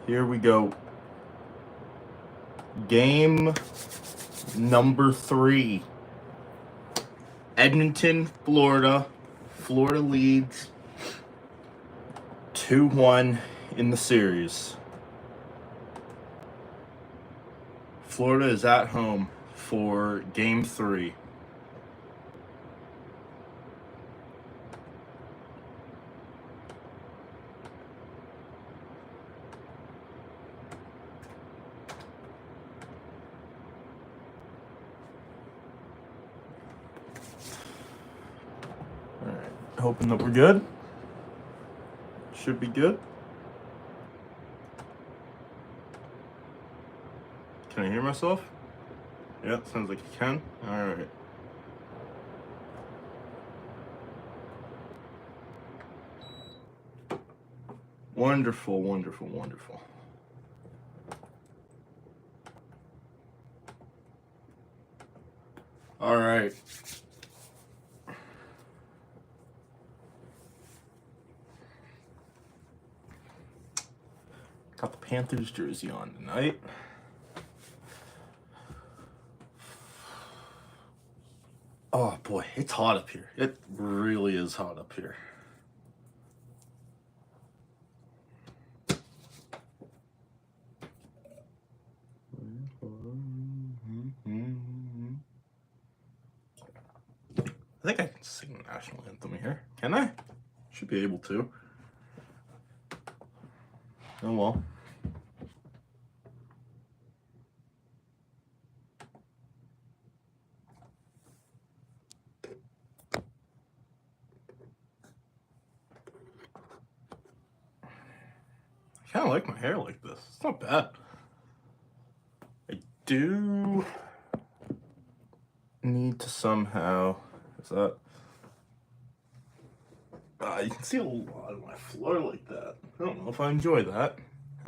Here we go. Game number 3. Edmonton, Florida. Florida leads 2-1 in the series. Florida is at home for Game 3. All right, hoping that we're good. Should be good. Can I hear myself? Yeah, sounds like you can. All right. Wonderful, wonderful, wonderful. All right. Got the Panthers jersey on tonight. Oh boy, it's hot up here. It really is hot up here. I think I can sing the national anthem here. Can I? Should be able to. Oh well. I kind of like my hair like this. It's not bad. I do need to somehow... Is that... you can see a lot of my floor like that. I don't know if I enjoy that.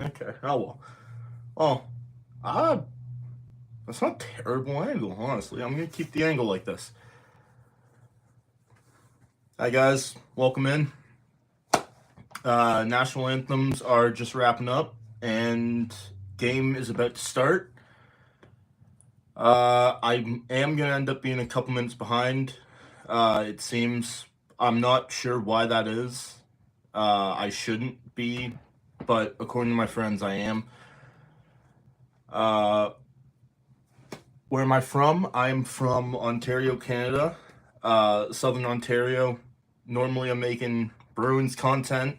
Okay, oh well. Oh, that's not a terrible angle, honestly. I'm going to keep the angle like this. Hi guys, welcome in. National anthems are just wrapping up, and game is about to start. I am going to end up being a couple minutes behind. It seems. I'm not sure why that is. I shouldn't be, but according to my friends, I am. Where am I from? I'm from Ontario, Canada. Southern Ontario. Normally I'm making Bruins content.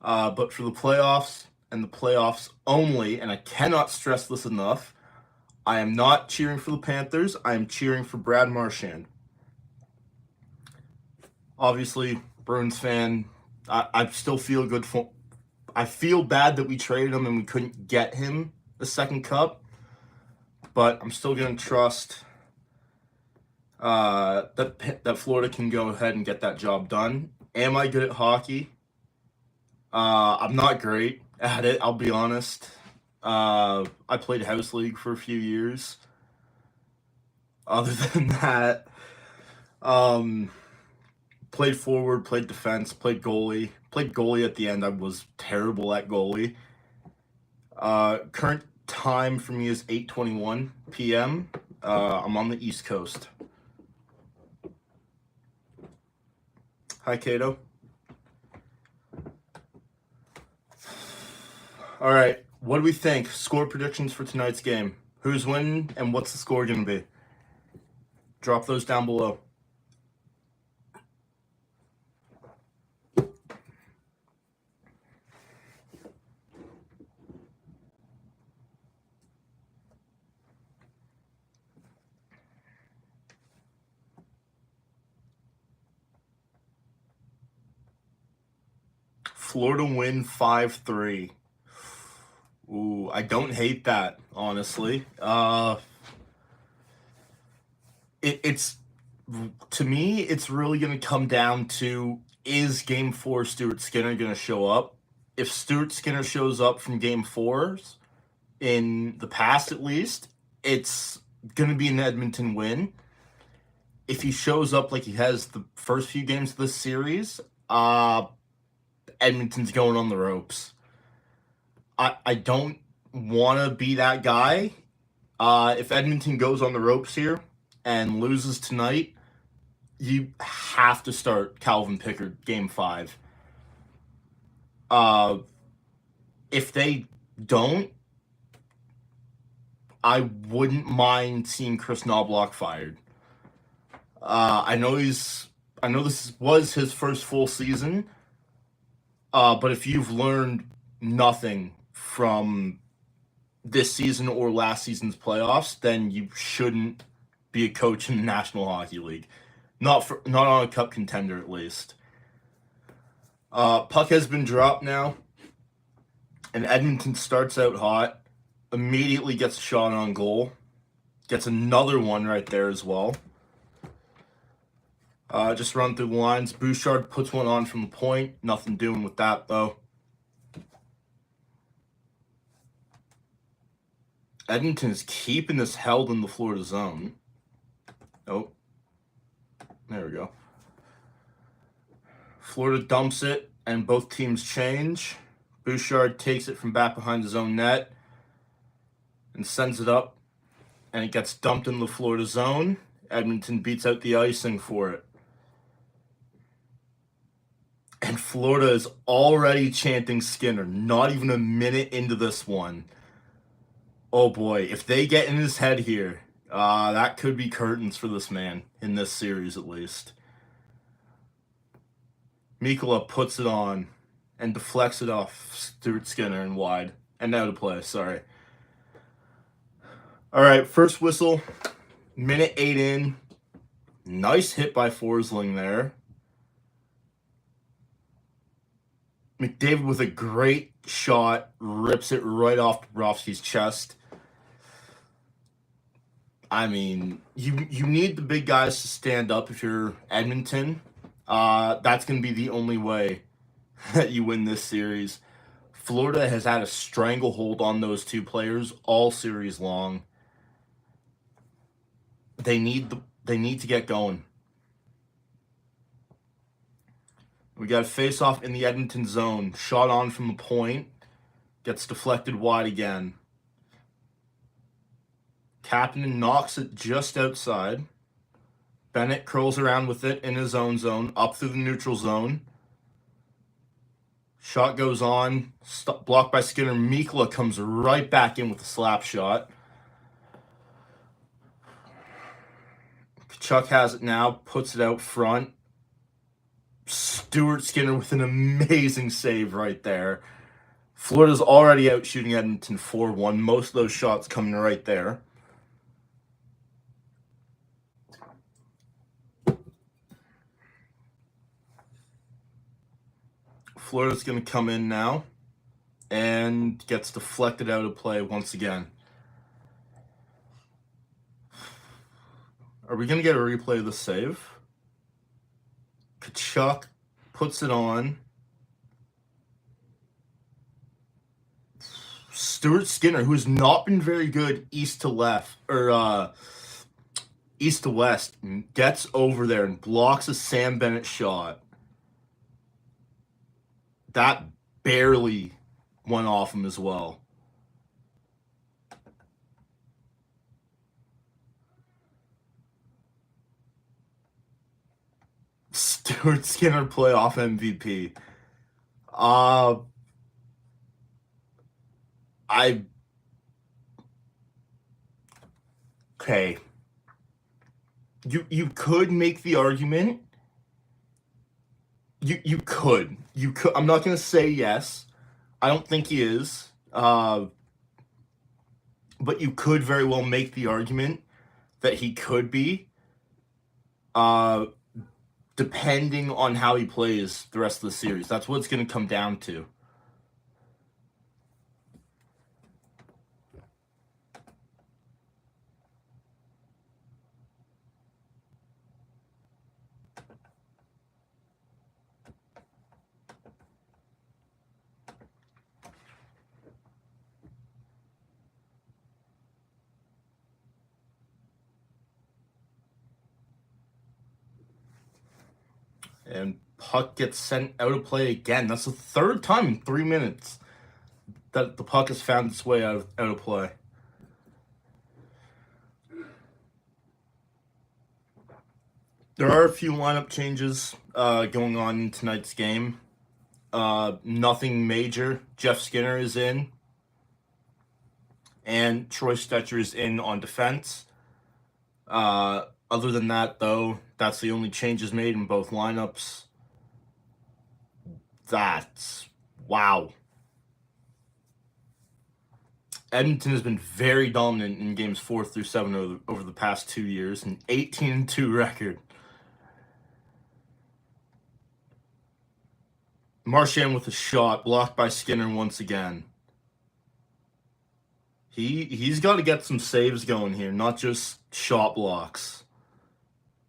But for the playoffs and the playoffs only, and I cannot stress this enough, I am not cheering for the Panthers. I am cheering for Brad Marchand. Obviously, Bruins fan. I still feel good for. I feel bad that we traded him and we couldn't get him the second cup, but I'm still gonna trust that Florida can go ahead and get that job done. Am I good at hockey? I'm not great at it, I'll be honest. I played house league for a few years. Other than that, played forward, played defense, played goalie. Played goalie at the end. I was terrible at goalie. Current time for me is 8:21 p.m. I'm on the East Coast. Hi, Cato. All right, what do we think? Score predictions for tonight's game. Who's winning and what's the score going to be? Drop those down below. Florida win 5-3. Ooh, I don't hate that, honestly. It's to me, it's really going to come down to, is Game 4 Stuart Skinner going to show up? If Stuart Skinner shows up from Game 4s, in the past at least, it's going to be an Edmonton win. If he shows up like he has the first few games of this series, Edmonton's going on the ropes. I don't want to be that guy. If Edmonton goes on the ropes here and loses tonight, you have to start Calvin Pickard game 5. Uh, if they don't, I wouldn't mind seeing Chris Knobloch fired. I know this was his first full season, but if you've learned nothing from this season or last season's playoffs, then you shouldn't be a coach in the National Hockey League. Not on a cup contender, at least. Puck has been dropped now, and Edmonton starts out hot, immediately gets a shot on goal, gets another one right there as well. Just run through the lines. Bouchard puts one on from the point. Nothing doing with that, though. Edmonton is keeping this held in the Florida zone. Oh, there we go. Florida dumps it, and both teams change. Bouchard takes it from back behind his own net and sends it up, and it gets dumped in the Florida zone. Edmonton beats out the icing for it. And Florida is already chanting Skinner, not even a minute into this one. Oh boy, if they get in his head here, that could be curtains for this man, in this series at least. Mikkola puts it on and deflects it off Stuart Skinner and wide. And out of play, sorry. All right, first whistle, minute 8 in. Nice hit by Forsling there. McDavid with a great shot, rips it right off Bobrovsky's chest. I mean, you need the big guys to stand up if you're Edmonton. That's going to be the only way that you win this series. Florida has had a stranglehold on those two players all series long. They need to get going. We got a face-off in the Edmonton zone. Shot on from the point. Gets deflected wide again. Kapanen knocks it just outside. Bennett curls around with it in his own zone, up through the neutral zone. Shot goes on. Blocked by Skinner. Mikkola comes right back in with a slap shot. Chuck has it now. Puts it out front. Stuart Skinner with an amazing save right there. Florida's already out shooting Edmonton 4-1. Most of those shots coming right there. Florida's going to come in now and gets deflected out of play once again. Are we going to get a replay of the save? Tkachuk puts it on. Stuart Skinner, who's not been very good east to left, or east to west, gets over there and blocks a Sam Bennett shot. That barely went off him as well. Stuart Skinner playoff MVP. Okay. You could make the argument. You could. I'm not gonna say yes. I don't think he is. But you could very well make the argument that he could be. Depending on how he plays the rest of the series. That's what it's going to come down to. And puck gets sent out of play again. That's the third time in 3 minutes. that the puck has found its way out of play. There are a few lineup changes going on in tonight's game. Nothing major. Jeff Skinner is in, and Troy Stetcher is in on defense. Other than that, though, that's the only changes made in both lineups. That's wow. Edmonton has been very dominant in games 4 through 7 over the past 2 years, an 18-2 record. Marchand with a shot, blocked by Skinner once again. He's got to get some saves going here, not just shot blocks.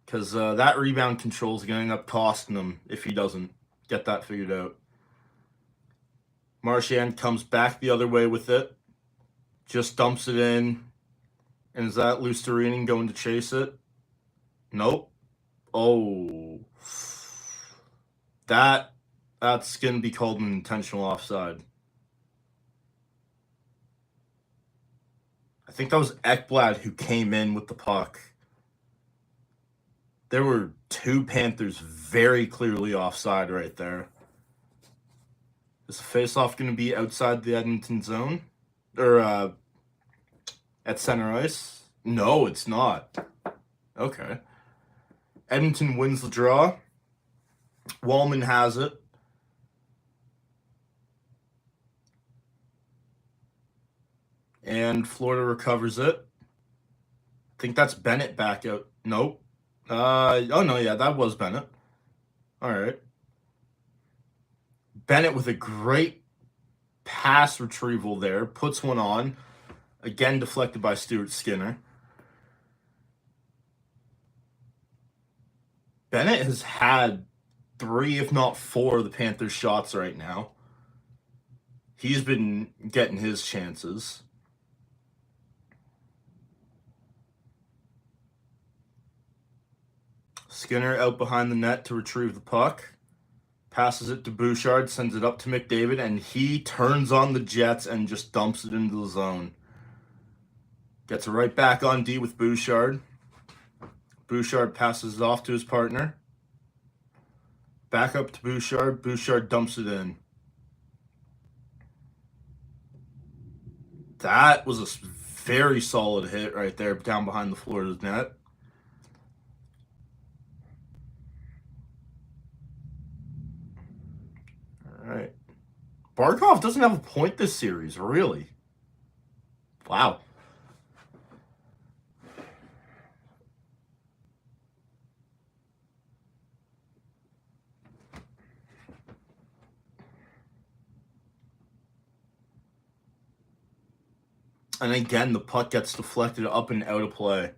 Because that rebound control is going to end up costing him if he doesn't get that figured out. Marchand comes back the other way with it. Just dumps it in. And is that Lustarini going to chase it? Nope. Oh. That's going to be called an intentional offside. I think that was Ekblad who came in with the puck. There were 2 Panthers very clearly offside right there. Is the faceoff going to be outside the Edmonton zone? Or at center ice? No, it's not. Okay. Edmonton wins the draw. Wallman has it. And Florida recovers it. I think that's Bennett back out. Nope. Oh, no, yeah, that was Bennett. All right. Bennett with a great pass retrieval there. Puts one on. Again, deflected by Stuart Skinner. Bennett has had 3, if not 4, of the Panthers' shots right now. He's been getting his chances. Skinner out behind the net to retrieve the puck. Passes it to Bouchard, sends it up to McDavid, and he turns on the Jets and just dumps it into the zone. Gets it right back on D with Bouchard. Bouchard passes it off to his partner. Back up to Bouchard. Bouchard dumps it in. That was a very solid hit right there down behind the Florida's net. All right. Barkov doesn't have a point this series, really. Wow. And again, the puck gets deflected up and out of play.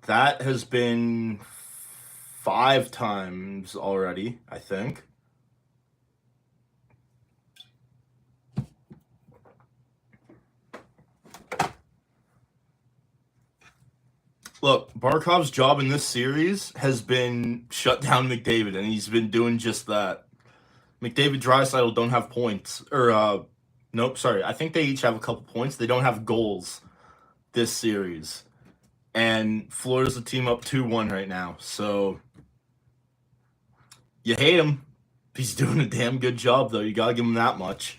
That has been 5 times already, I think. Look, Barkov's job in this series has been shut down McDavid, and he's been doing just that. McDavid, Draisaitl don't have points. Nope, sorry. I think they each have a couple points. They don't have goals this series. And Florida's a team up 2-1 right now. So, you hate him. He's doing a damn good job, though. You got to give him that much.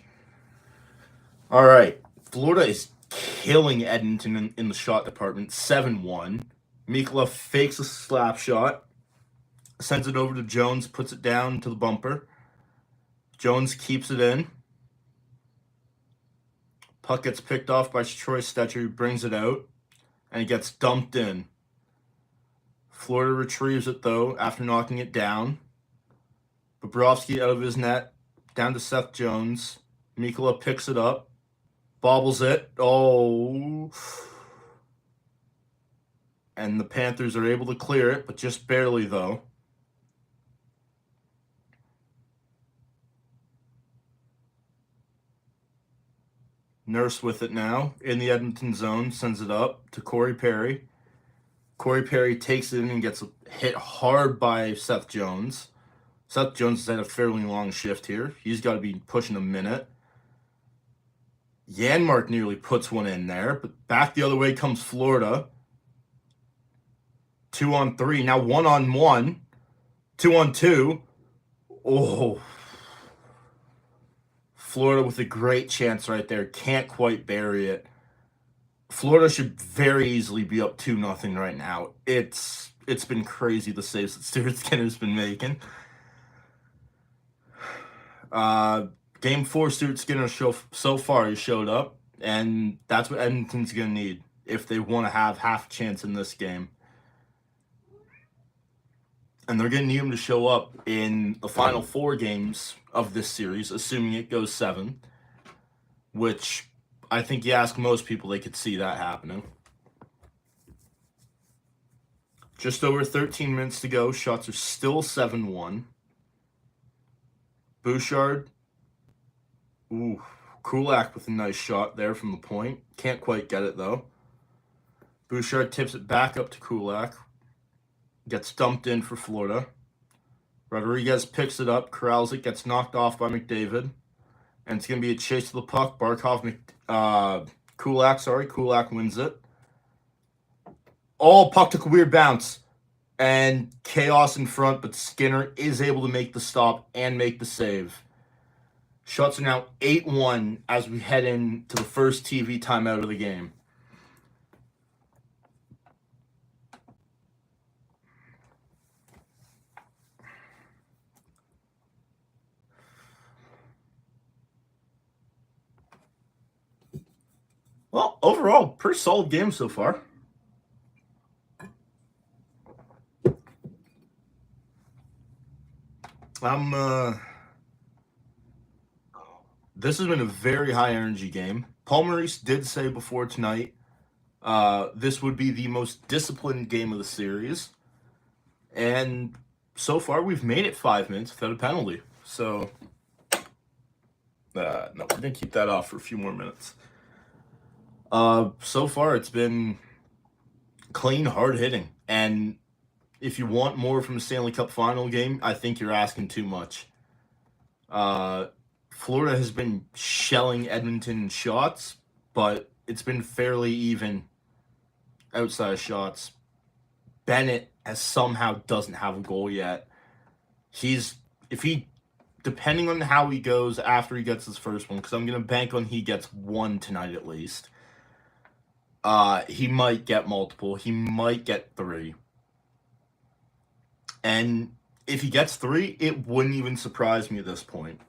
All right. Florida is killing Edmonton in the shot department, 7-1. Mikula fakes a slap shot, sends it over to Jones, puts it down to the bumper. Jones keeps it in. Puck gets picked off by Troy Stetcher, who brings it out, and it gets dumped in. Florida retrieves it, though, after knocking it down. Bobrovsky out of his net, down to Seth Jones. Mikula picks it up, bobbles it. Oh. And the Panthers are able to clear it, but just barely, though. Nurse with it now in the Edmonton zone, sends it up to Corey Perry. Corey Perry takes it in and gets hit hard by Seth Jones. Seth Jones has had a fairly long shift here. He's got to be pushing a minute. Yanmark nearly puts one in there, but back the other way comes Florida. 2-on-3. Now 1-on-1. 2-on-2. Oh. Florida with a great chance right there. Can't quite bury it. Florida should very easily be up 2-0 right now. It's been crazy the saves that Stuart Skinner's been making. Game 4, Stuart Skinner so far he showed up, and that's what Edmonton's gonna need if they want to have half a chance in this game. And they're gonna need him to show up in the final 4 games of this series, assuming it goes 7, which I think you ask most people, they could see that happening. Just over 13 minutes to go. Shots are still 7-1. Bouchard. Ooh, Kulak with a nice shot there from the point. Can't quite get it, though. Bouchard tips it back up to Kulak. Gets dumped in for Florida. Rodriguez picks it up, corrals it, gets knocked off by McDavid. And it's going to be a chase to the puck. Kulak wins it. Oh, puck took a weird bounce. And chaos in front, but Skinner is able to make the stop and make the save. Shots are now 8-1 as we head into the first TV timeout of the game. Well, overall, pretty solid game so far. This has been a very high energy game. Paul Maurice did say before tonight, this would be the most disciplined game of the series. And so far, we've made it 5 minutes without a penalty. So, no, we're going to keep that off for a few more minutes. So far, it's been clean, hard hitting. And if you want more from a Stanley Cup final game, I think you're asking too much. Florida has been shelling Edmonton shots, but it's been fairly even outside shots. Bennett has somehow doesn't have a goal yet. Depending on how he goes after he gets his first one, because I'm going to bank on he gets one tonight at least. He might get multiple. He might get 3. And if he gets 3, it wouldn't even surprise me at this point.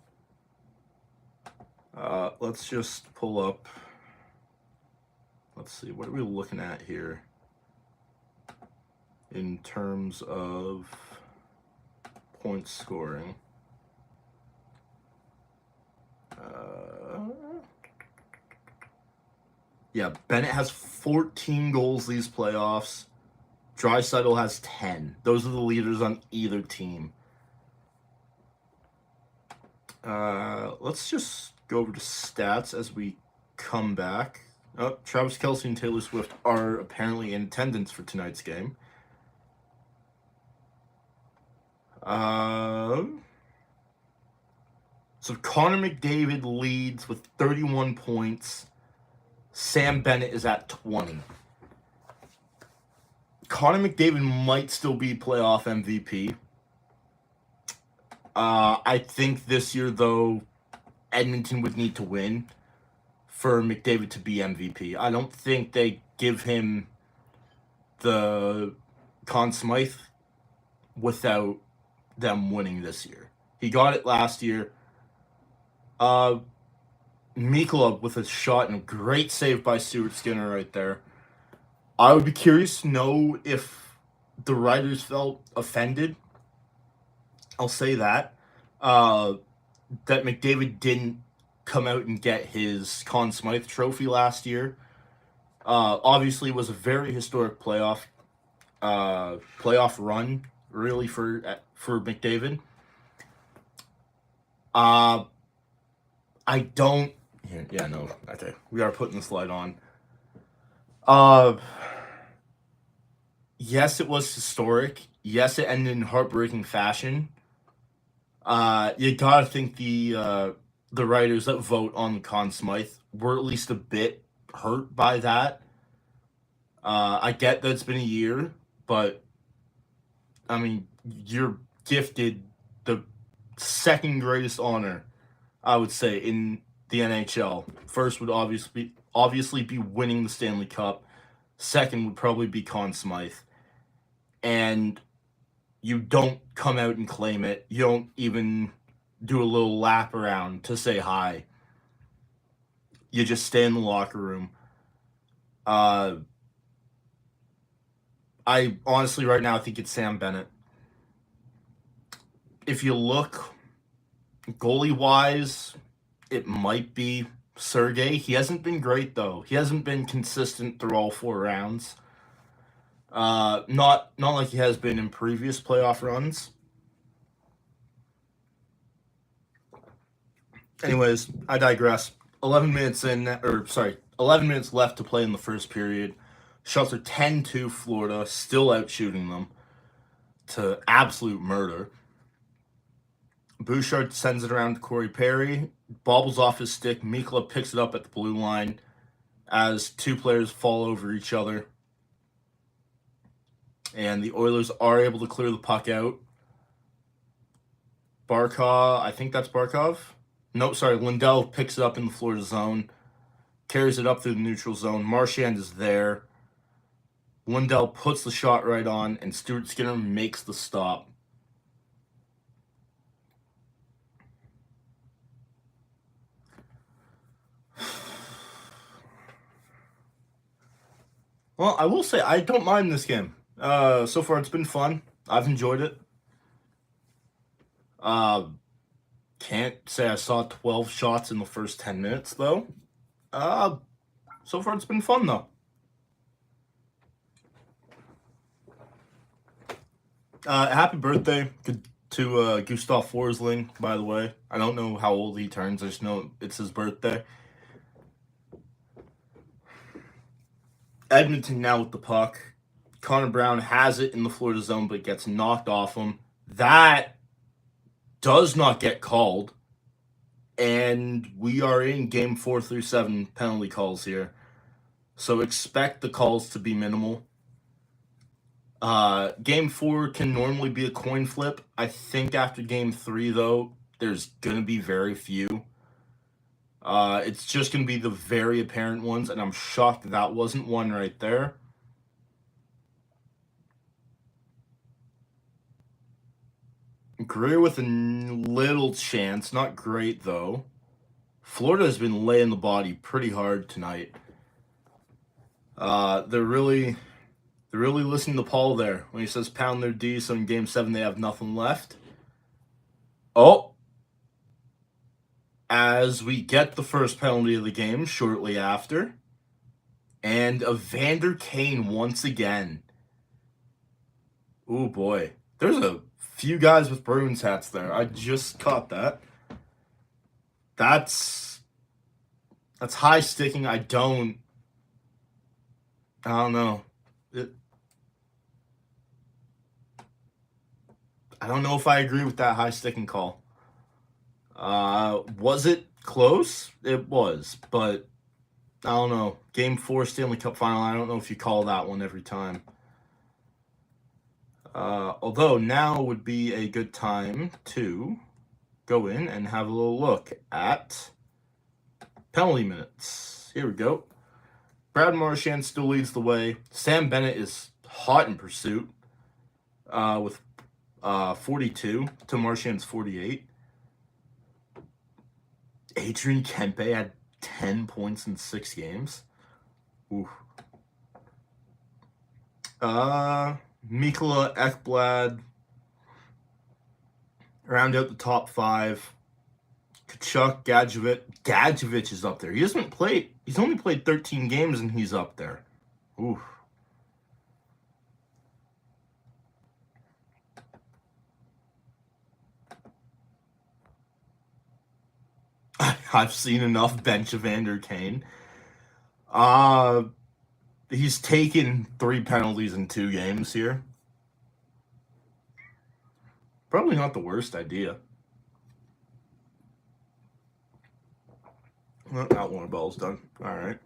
Let's just pull up. Let's see. What are we looking at here in terms of points scoring? Yeah, Bennett has 14 goals these playoffs. Draisaitl has 10. Those are the leaders on either team. Let's just go over to stats as we come back. Oh, Travis Kelce and Taylor Swift are apparently in attendance for tonight's game. So Connor McDavid leads with 31 points. Sam Bennett is at 20. Connor McDavid might still be playoff MVP. I think this year, though, Edmonton would need to win for McDavid to be MVP. I don't think they give him the Conn Smythe without them winning this year. He got it last year. Mikula with a shot and a great save by Stuart Skinner right there. I would be curious to know if the writers felt offended. I'll say that. That McDavid didn't come out and get his Conn Smythe trophy last year. Obviously, it was a very historic playoff run, really, for McDavid. I don't. Yeah, no. Okay, we are putting the slide on. Yes, it was historic. Yes, it ended in heartbreaking fashion. You gotta think the the writers that vote on the Conn Smythe were at least a bit hurt by that. I get that it's been a year, but I mean, you're gifted the second greatest honor, I would say, in the NHL. First would obviously be winning the Stanley Cup. Second would probably be Conn Smythe. And you don't come out and claim it. You don't even do a little lap around to say hi. You just stay in the locker room. I honestly, right now, I think it's Sam Bennett. If you look goalie-wise, it might be Sergei. He hasn't been great, though. He hasn't been consistent through all 4 rounds. Not like he has been in previous playoff runs. Anyways, I digress. 11 minutes left to play in the first period. Shots are 10-2 Florida, still out shooting them to absolute murder. Bouchard sends it around to Corey Perry, bobbles off his stick. Mikla picks it up at the blue line as 2 players fall over each other. And the Oilers are able to clear the puck out. I think that's Barkov. No, sorry, Lindell picks it up in the Florida zone, carries it up through the neutral zone. Marchand is there. Lindell puts the shot right on, and Stuart Skinner makes the stop. Well, I will say I don't mind this game. So far, it's been fun. I've enjoyed it. Can't say I saw 12 shots in the first 10 minutes, though. So far, it's been fun, though. Happy birthday to Gustav Forsling, by the way. I don't know how old he turns. I just know it's his birthday. Edmonton now with the puck. Connor Brown has it in the Florida zone, but gets knocked off him. That does not get called. And we are in game 4 through 7 penalty calls here. So expect the calls to be minimal. Game 4 can normally be a coin flip. I think after game 3, though, there's going to be very few. It's just going to be the very apparent ones, and I'm shocked that wasn't one right there. Greer with a little chance. Not great, though. Florida has been laying the body pretty hard tonight. They're really listening to Paul there when he says pound their D, so in game 7 they have nothing left. Oh. As we get the first penalty of the game shortly after. And Evander Kane once again. Oh boy. There's a few guys with Bruins hats there. I just caught that. That's high sticking. I don't know. I don't know if I agree with that high sticking call. Was it close? It was, but I don't know. Game 4 Stanley Cup final, I don't know if you call that one every time. Although now would be a good time to go in and have a little look at penalty minutes. Here we go. Brad Marchand still leads the way. Sam Bennett is hot in pursuit with 42 to Marchand's 48. Adrian Kempe had 10 points in 6 games. Ooh. Mikla, Ekblad round out the top 5. Kachuk, Gadjevich. Gadjevich is up there. He's only played 13 games and he's up there. Ooh. I've seen enough bench Evander Kane. He's taken 3 penalties in 2 games here. Probably not the worst idea. Well, that water bottle's done. All right.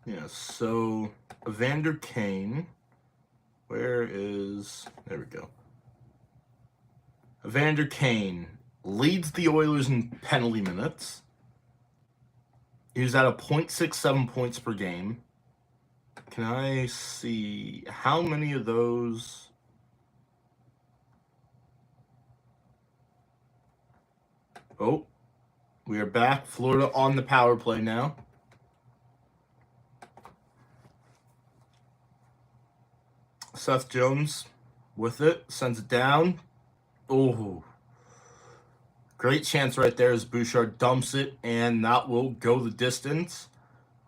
Yeah, so Evander Kane, where is, there we go. Evander Kane leads the Oilers in penalty minutes. He's at a .67 points per game. Can I see how many of those? Oh, we are back. Florida on the power play now. Seth Jones with it, sends it down. Oh, great chance right there as Bouchard dumps it, and that will go the distance.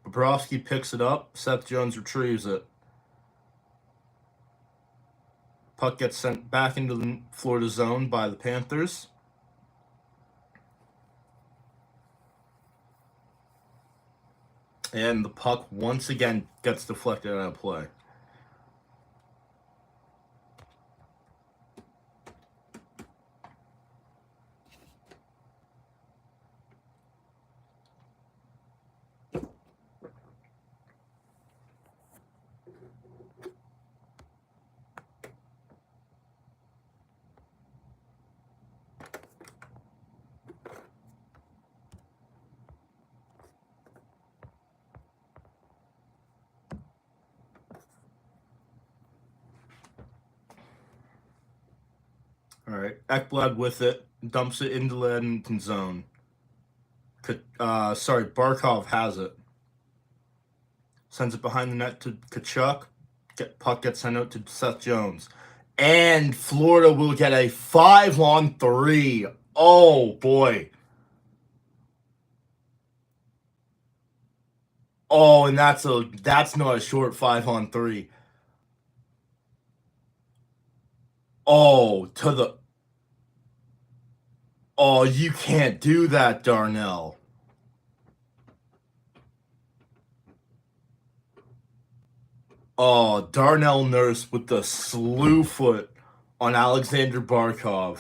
Bobrovsky picks it up. Seth Jones retrieves it. Puck gets sent back into the Florida zone by the Panthers. And the puck once again gets deflected out of play. All right, Ekblad with it, dumps it into the Edmonton zone. Barkov has it. Sends it behind the net to Tkachuk. Puck gets sent out to Seth Jones. And Florida will get a 5-on-3. Oh, boy. Oh, and that's not a short 5-on-3. Oh, oh, you can't do that, Darnell. Oh, Darnell Nurse with the slew foot on Alexander Barkov.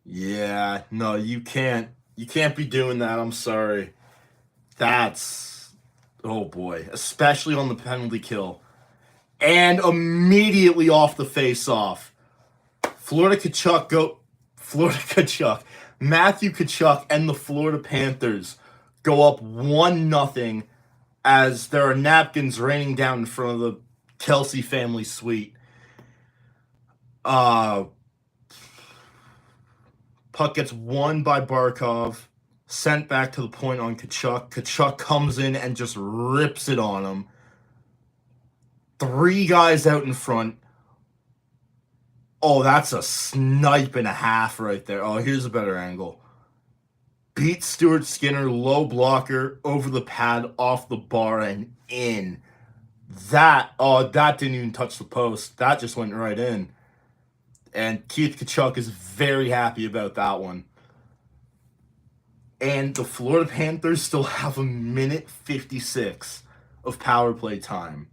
Yeah, no, you can't be doing that. I'm sorry. That's, oh boy, especially on the penalty kill. And immediately off the face-off, Florida Tkachuk, Matthew Tkachuk and the Florida Panthers go up 1-0 as there are napkins raining down in front of the Kelsey family suite. Puck gets won by Barkov, sent back to the point on Tkachuk. Tkachuk comes in and just rips it on him. 3 guys out in front. Oh, that's a snipe and a half right there. Oh, here's a better angle. Beat Stuart Skinner, low blocker, over the pad, off the bar, and in. That didn't even touch the post. That just went right in. And Keith Tkachuk is very happy about that one. And the Florida Panthers still have 1:56 of power play time.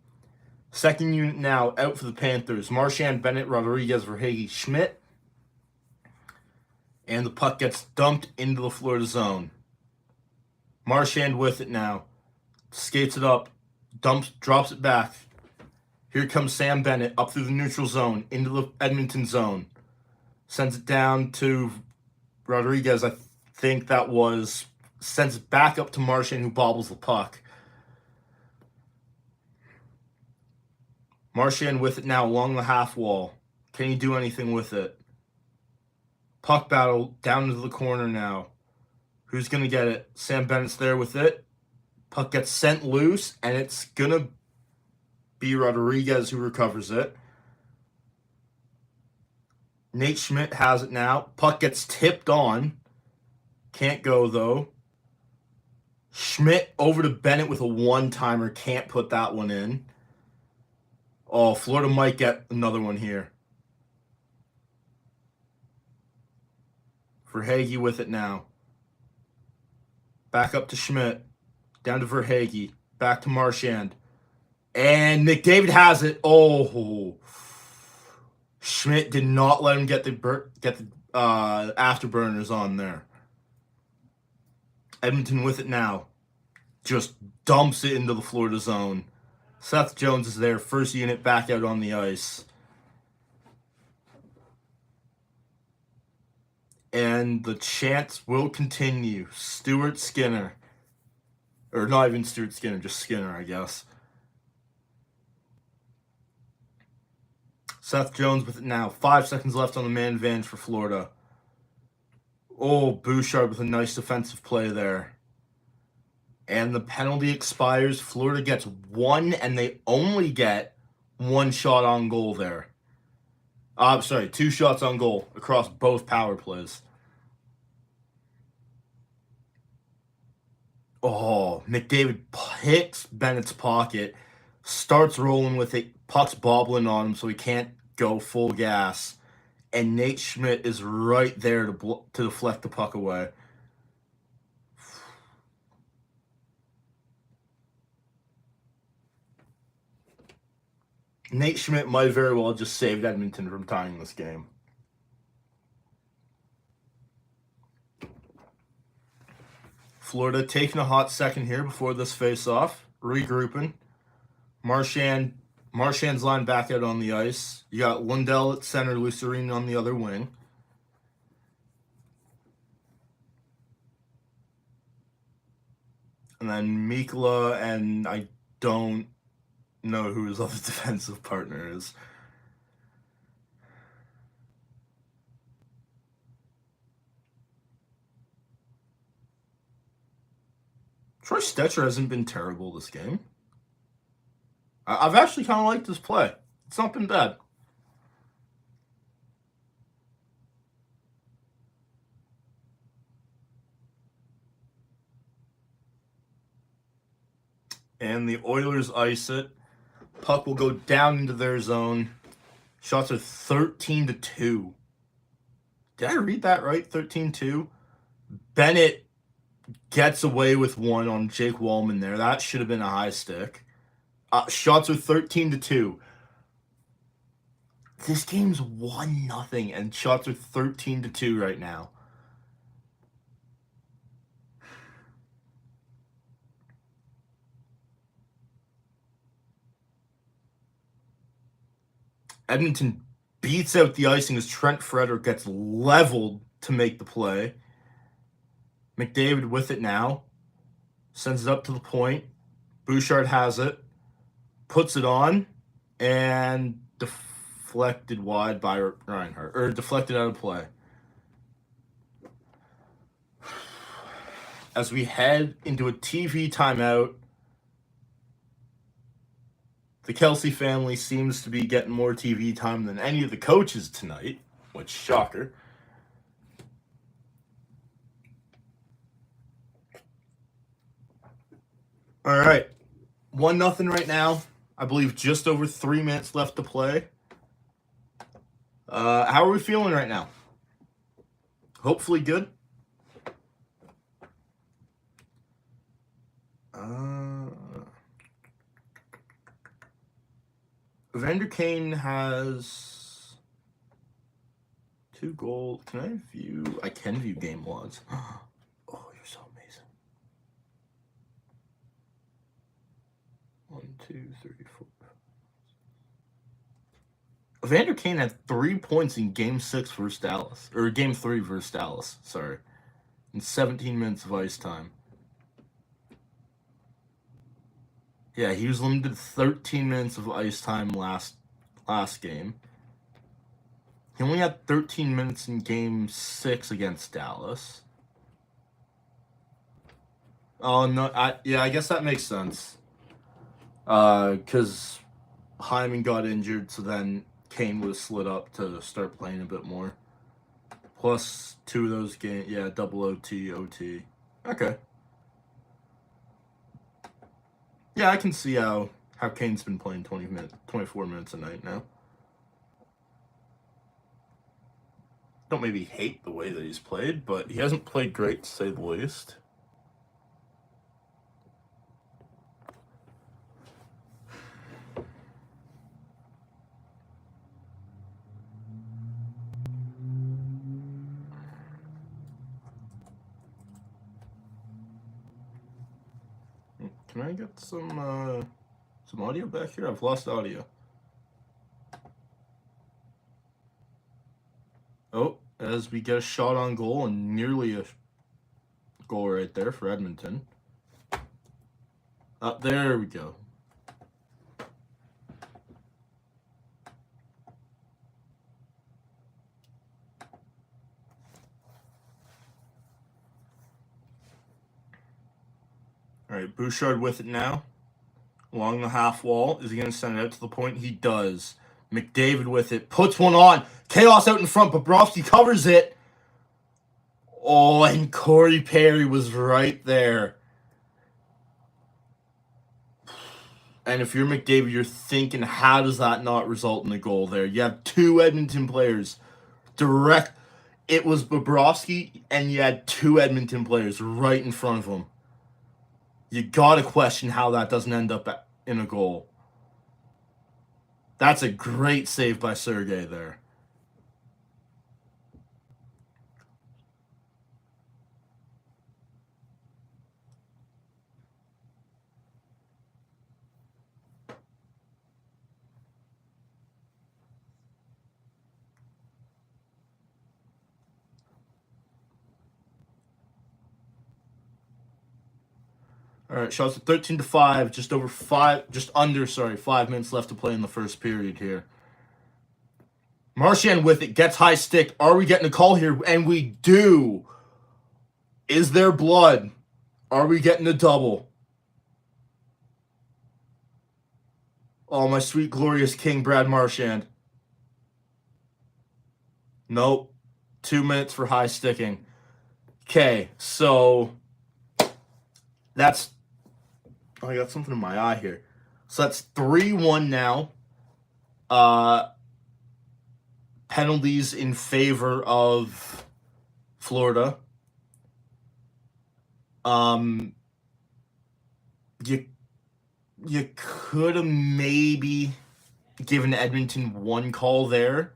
Second unit now out for the Panthers. Marchand, Bennett, Rodriguez, Verhaeghe, Schmidt. And the puck gets dumped into the Florida zone. Marchand with it now. Skates it up. Drops it back. Here comes Sam Bennett up through the neutral zone into the Edmonton zone. Sends it down to Rodriguez, I think that was. Sends it back up to Marchand, who bobbles the puck. Marchand with it now along the half wall. Can he do anything with it? Puck battle down into the corner now. Who's going to get it? Sam Bennett's there with it. Puck gets sent loose, and it's going to be Rodriguez who recovers it. Nate Schmidt has it now. Puck gets tipped on. Can't go, though. Schmidt over to Bennett with a one-timer. Can't put that one in. Oh, Florida might get another one here. Verhaeghe with it now. Back up to Schmidt. Down to Verhage. Back to Marchand. And McDavid has it. Oh. Schmidt did not let him get the afterburners on there. Edmonton with it now. Just dumps it into the Florida zone. Seth Jones is there. First unit back out on the ice. And the chants will continue. Stuart Skinner. Or not even Stuart Skinner, just Skinner, I guess. Seth Jones with it now. 5 seconds left on the man advantage for Florida. Oh, Bouchard with a nice defensive play there. And the penalty expires. Florida gets one, and they only get one shot on goal there. Sorry, 2 shots on goal across both power plays. Oh, McDavid hits Bennett's pocket, starts rolling with it, puck's bobbling on him so he can't go full gas. And Nate Schmidt is right there to deflect the puck away. Nate Schmidt might very well just saved Edmonton from tying this game. Florida taking a hot second here before this face-off. Regrouping. Marchand's line back out on the ice. You got Lundell at center, Lucerine on the other wing. And then Mikla, and I don't know who his other defensive partner is. Troy Stetcher hasn't been terrible this game. I've actually kind of liked his play. It's not been bad. And the Oilers ice it. Puck will go down into their zone. Shots are 13-2. Did I read that right? 13-2. Bennett gets away with one on Jake Wallman there. That should have been a high stick. Shots are 13-2. This game's 1-0, and shots are 13-2 right now. Edmonton beats out the icing as Trent Frederick gets leveled to make the play. McDavid with it now. Sends it up to the point. Bouchard has it. Puts it on. And deflected wide by Reinhart. Or deflected out of play. As we head into a TV timeout, the Kelsey family seems to be getting more TV time than any of the coaches tonight, which shocker. All right, 1-0 right now. I believe just over 3 minutes left to play. How are we feeling right now? Hopefully good. Evander Kane has 2 goals. Can I view? I can view game logs. Oh, you're so amazing. 1, 2, 3, 4. Evander Kane had 3 points in Game 6 versus Dallas, or Game 3 versus Dallas. Sorry, in 17 minutes of ice time. Yeah, he was limited 13 minutes of ice time last game. He only had 13 minutes in Game 6 against Dallas. Oh, no, I guess that makes sense. Because Hyman got injured, so then Kane was slid up to start playing a bit more. Plus 2 of those games, yeah, double OT. Okay. Yeah, I can see how Kane's been playing 24 minutes a night now. Don't maybe hate the way that he's played, but he hasn't played great, to say the least. Can I get some audio back here? I've lost audio. Oh, as we get a shot on goal and nearly a goal right there for Edmonton. There we go. All right, Bouchard with it now. Along the half wall. Is he going to send it out to the point? He does. McDavid with it. Puts one on. Chaos out in front. Bobrovsky covers it. Oh, and Corey Perry was right there. And if you're McDavid, you're thinking, how does that not result in a goal there? You have two Edmonton players direct. It was Bobrovsky, and you had two Edmonton players right in front of him. You got to question how that doesn't end up in a goal. That's a great save by Sergei there. All right, shots at 13-5, just under 5 minutes left to play in the first period here. Marchand with it, gets high stick. Are we getting a call here? And we do. Is there blood? Are we getting a double? Oh, my sweet, glorious king, Brad Marchand. Nope. 2 minutes for high sticking. Okay, so that's... Oh, I got something in my eye here. So that's 3-1 now. Penalties in favor of Florida. You could have maybe given Edmonton one call there.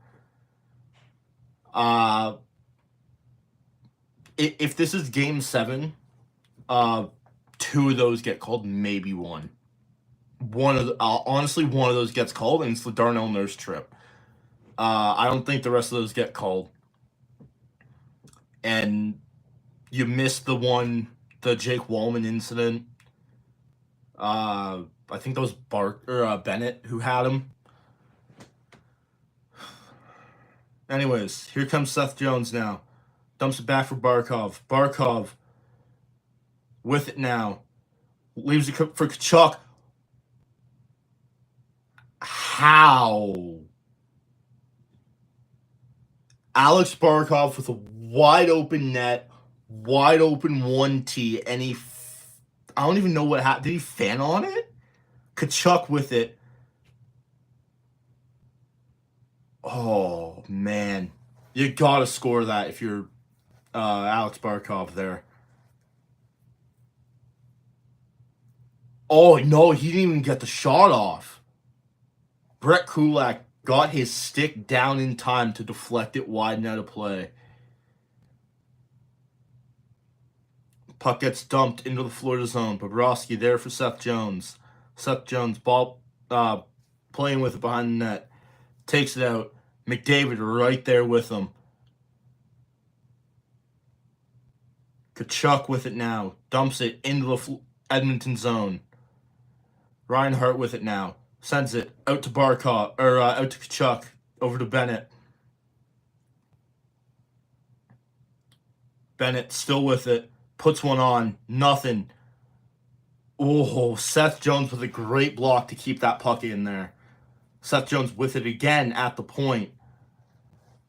If this is Game 7, two of those get called, maybe one. Honestly, one of those gets called, and it's the Darnell Nurse trip. I don't think the rest of those get called. And you missed the Jake Wallman incident. I think that was Bennett who had him. Anyways, here comes Seth Jones now. Dumps it back for Barkov. Barkov with it now. Leaves it for Kachuk. How? Alex Barkov with a wide open net, wide open 1T, and I don't even know what happened. Did he fan on it? Kachuk with it. Oh, man. You got to score that if you're Alex Barkov there. Oh, no, he didn't even get the shot off. Brett Kulak got his stick down in time to deflect it wide and out of play. Puck gets dumped into the Florida zone. Bobrovsky there for Seth Jones. Seth Jones, ball playing with it behind the net. Takes it out. McDavid right there with him. Kachuk with it now. Dumps it into the Edmonton zone. Reinhart with it now. Sends it out to Barkov, or out to Kachuk, over to Bennett. Bennett still with it. Puts one on. Nothing. Oh, Seth Jones with a great block to keep that puck in there. Seth Jones with it again at the point.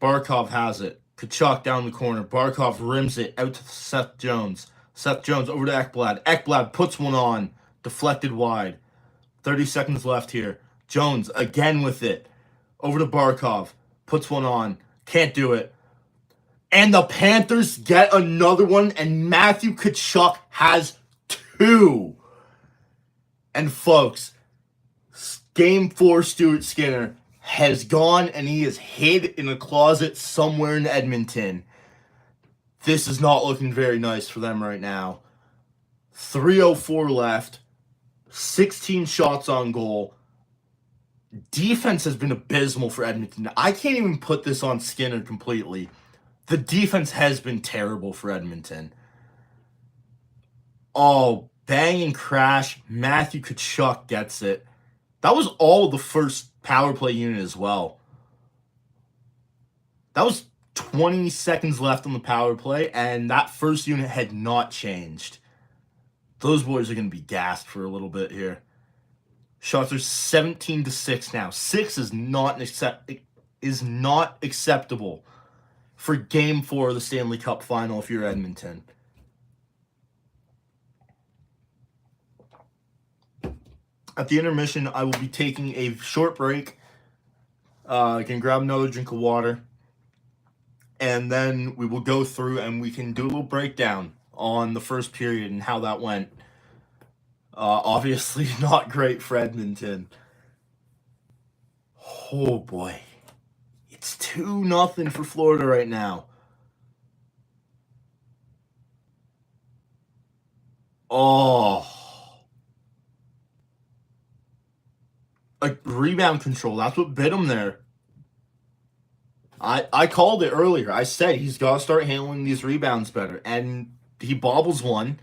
Barkov has it. Kachuk down the corner. Barkov rims it out to Seth Jones. Seth Jones over to Ekblad. Ekblad puts one on. Deflected wide. 30 seconds left here. Jones again with it. Over to Barkov. Puts one on. Can't do it. And the Panthers get another one, and Matthew Kachuk has two. And folks, Game 4 Stuart Skinner has gone, and he is hid in a closet somewhere in Edmonton. This is not looking very nice for them right now. 3:04 left. 16 shots on goal. Defense has been abysmal for Edmonton. I can't even put this on Skinner completely. The defense has been terrible for Edmonton. Oh, bang and crash. Matthew Tkachuk gets it. That was all the first power play unit as well. That was 20 seconds left on the power play, and that first unit had not changed. Those boys are going to be gassed for a little bit here. Shots are 17-6 now. 6 is not acceptable for Game 4 of the Stanley Cup Final if you're Edmonton. At the intermission, I will be taking a short break. I can grab another drink of water. And then we will go through and we can do a little breakdown on the first period and how that went. Obviously not great for Edmonton. Oh boy. It's 2-0 for Florida right now. Oh. A rebound control. That's what bit him there. I called it earlier. I said he's got to start handling these rebounds better. And he bobbles one.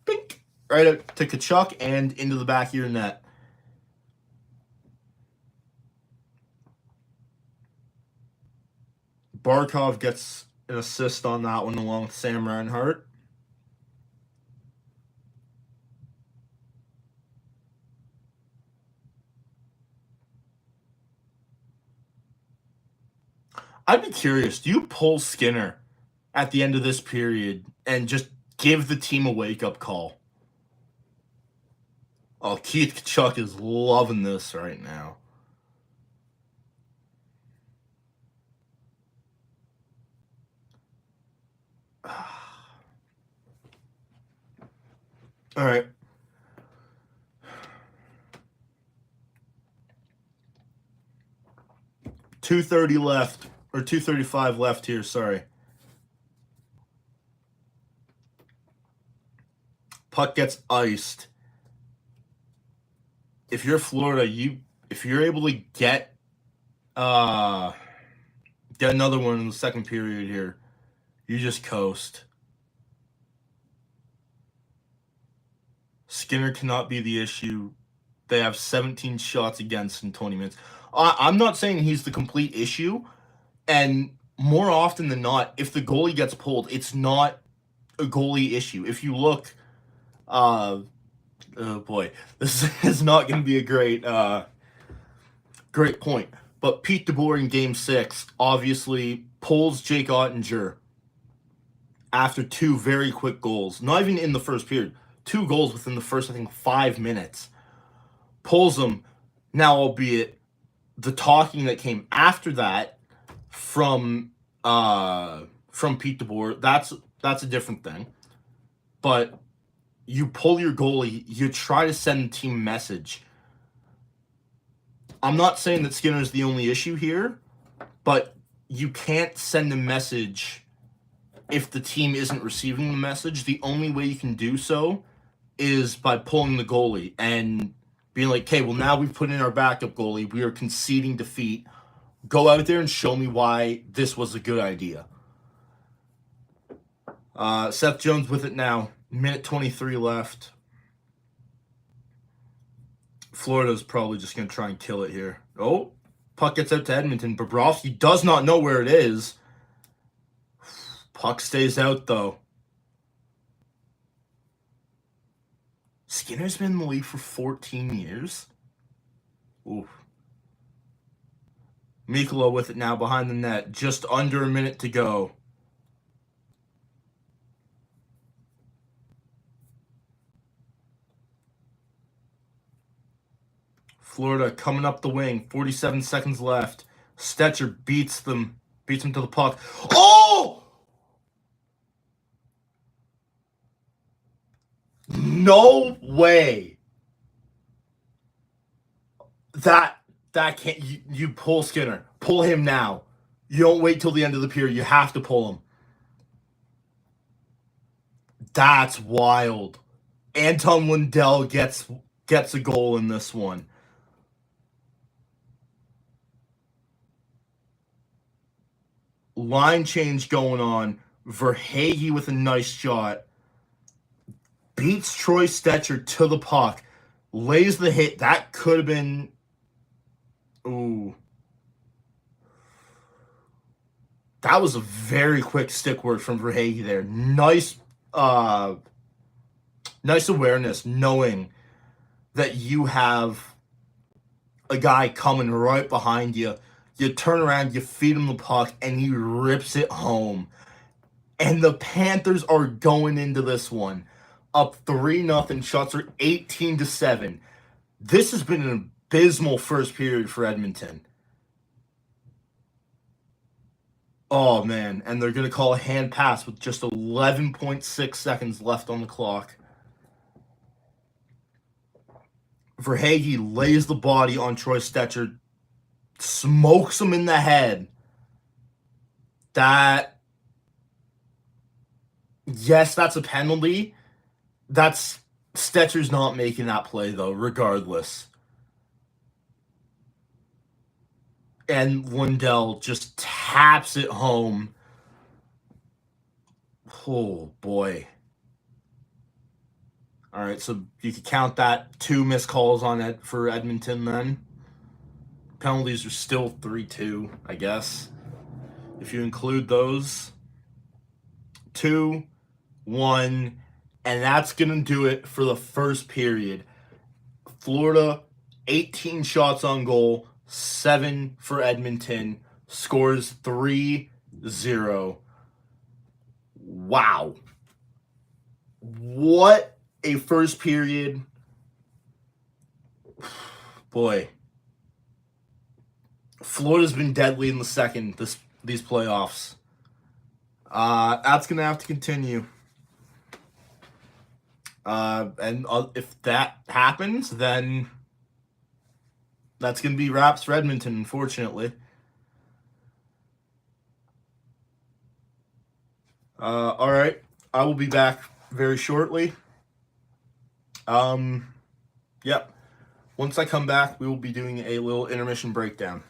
Bink. Right out to Tkachuk and into the back of your net. Barkov gets an assist on that one along with Sam Reinhart. I'd be curious, do you pull Skinner at the end of this period and just give the team a wake-up call? Oh, Keith Tkachuk is loving this right now. All right. .230 left, or 2:35 left here, sorry. Puck gets iced. If you're Florida, if you're able to get another one in the second period here, you just coast. Skinner cannot be the issue. They have 17 shots against in 20 minutes. I'm not saying he's the complete issue, and more often than not, if the goalie gets pulled, it's not a goalie issue. If you look, oh boy, this is not going to be a great point. But Pete DeBoer in Game 6 obviously pulls Jake Ottinger after 2 very quick goals. Not even in the first period. 2 goals within the first, I think, 5 minutes. Pulls him. Now, albeit the talking that came after that from Pete DeBoer, that's a different thing. But you pull your goalie, you try to send the team a message. I'm not saying that Skinner's the only issue here, but you can't send a message if the team isn't receiving the message. The only way you can do so is by pulling the goalie and being like, okay, well, now we've put in our backup goalie. We are conceding defeat. Go out there and show me why this was a good idea. Seth Jones with it now. Minute 23 left. Florida's probably just going to try and kill it here. Oh, puck gets out to Edmonton. Bobrovsky does not know where it is. Puck stays out, though. Skinner's been in the league for 14 years. Ooh. Mikula with it now behind the net. Just under a minute to go. Florida coming up the wing. 47 seconds left. Stetcher beats him to the puck. Oh! No way. That can't. You pull Skinner. Pull him now. You don't wait till the end of the period. You have to pull him. That's wild. Anton Lundell gets a goal in this one. Line change going on. Verhage with a nice shot. Beats Troy Stetcher to the puck. Lays the hit. That could have been... Ooh. That was a very quick stick work from Verhage there. Nice awareness, knowing that you have a guy coming right behind you. You turn around, you feed him the puck, and he rips it home. And the Panthers are going into this one up 3-0. Shots are 18-7. This has been an abysmal first period for Edmonton. Oh, man. And they're going to call a hand pass with just 11.6 seconds left on the clock. Verhage lays the body on Troy Stetcher, smokes him in the head. Yes, that's a penalty. Stetcher's not making that play, though, regardless. And Lundell just taps it home. Oh, boy. All right, so you could count that 2 missed calls on it for Edmonton then. Penalties are still 3-2, I guess. If you include those. 2, 1, and that's going to do it for the first period. Florida, 18 shots on goal, 7 for Edmonton, scores 3-0. Wow. What a first period. Boy. Florida's been deadly in the second these playoffs. That's going to have to continue. And if that happens, then that's going to be wraps for Edmonton, unfortunately. All right. I will be back very shortly. Yep. Once I come back, we will be doing a little intermission breakdown.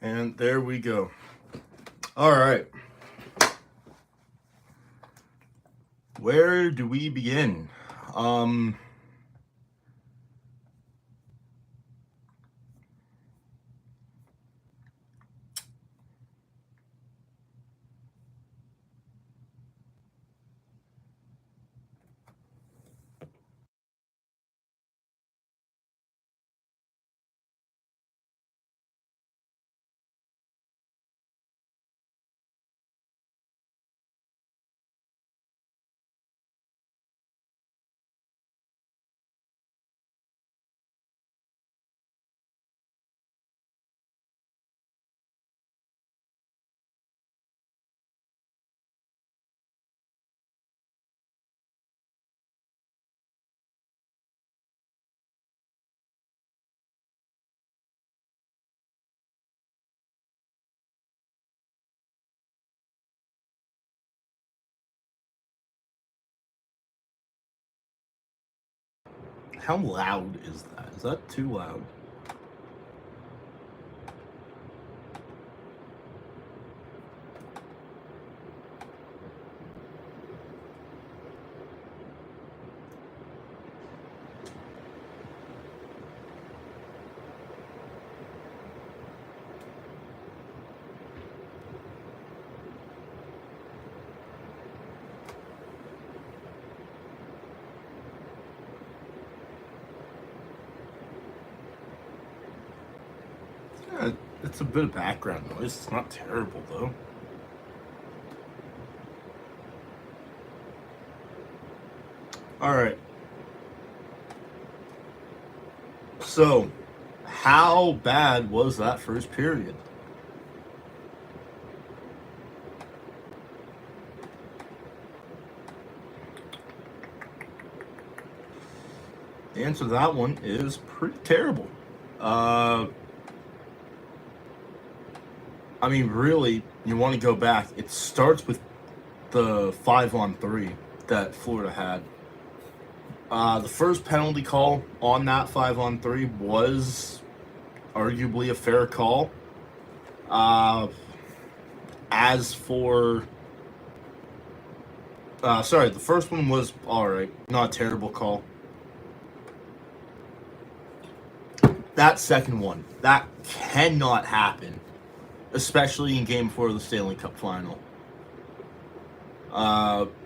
And there we go. All right. Where do we begin? How loud is that? Is that too loud? Yeah, it's a bit of background noise. It's not terrible, though. All right. So, how bad was that first period? The answer to that one is pretty terrible. I mean, really, you want to go back. It starts with the 5-on-3 that Florida had. The first penalty call on that 5-on-3 was arguably a fair call. As for sorry, the first one was all right, not a terrible call. That second one, that cannot happen, especially in Game 4 of the Stanley Cup Final.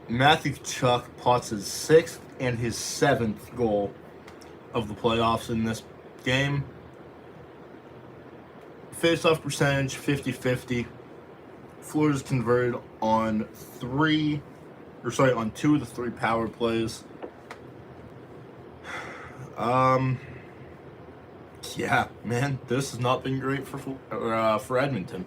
Matthew Tkachuk pots his 6th and his 7th goal of the playoffs in this game. Face-off percentage, 50-50. Florida's converted on 2 of the 3 power plays. Yeah, man, this has not been great for Edmonton.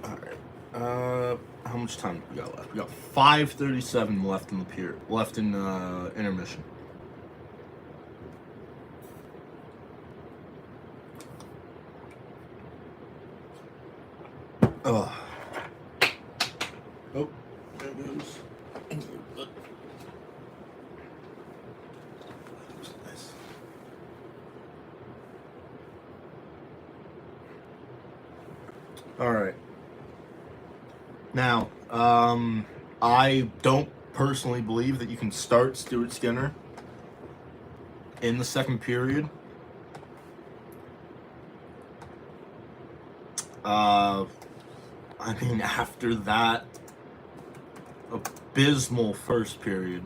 All right. How much time do we got left? We got 5:37 left in the period. Left in intermission. Oh, there it goes. Nice. All right. Now, I don't personally believe that you can start Stuart Skinner in the second period. I mean, after that abysmal first period,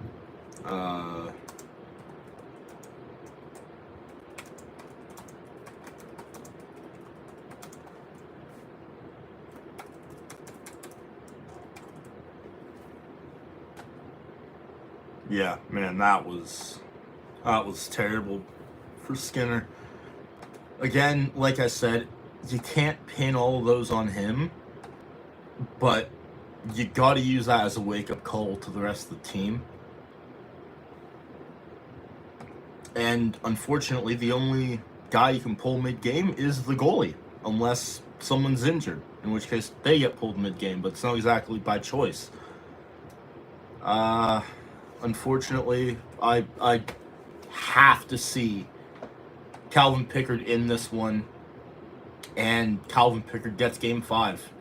yeah, man, that was terrible for Skinner. Again, like I said, you can't pin all of those on him, but you got to use that as a wake-up call to the rest of the team. And unfortunately, the only guy you can pull mid-game is the goalie, unless someone's injured, in which case they get pulled mid-game, but it's not exactly by choice. Unfortunately, I have to see Calvin Pickard in this one, and Calvin Pickard gets Game 5.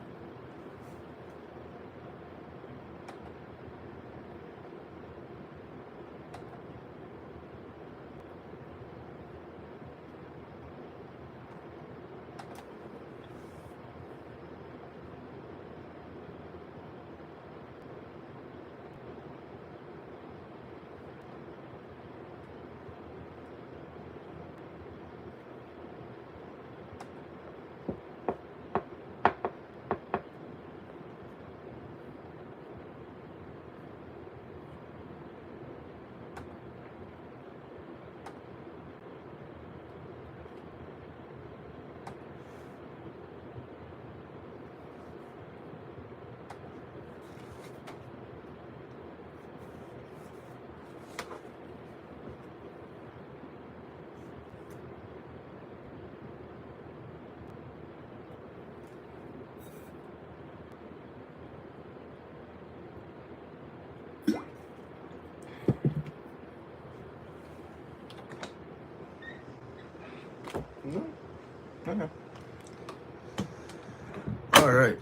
Okay. All right.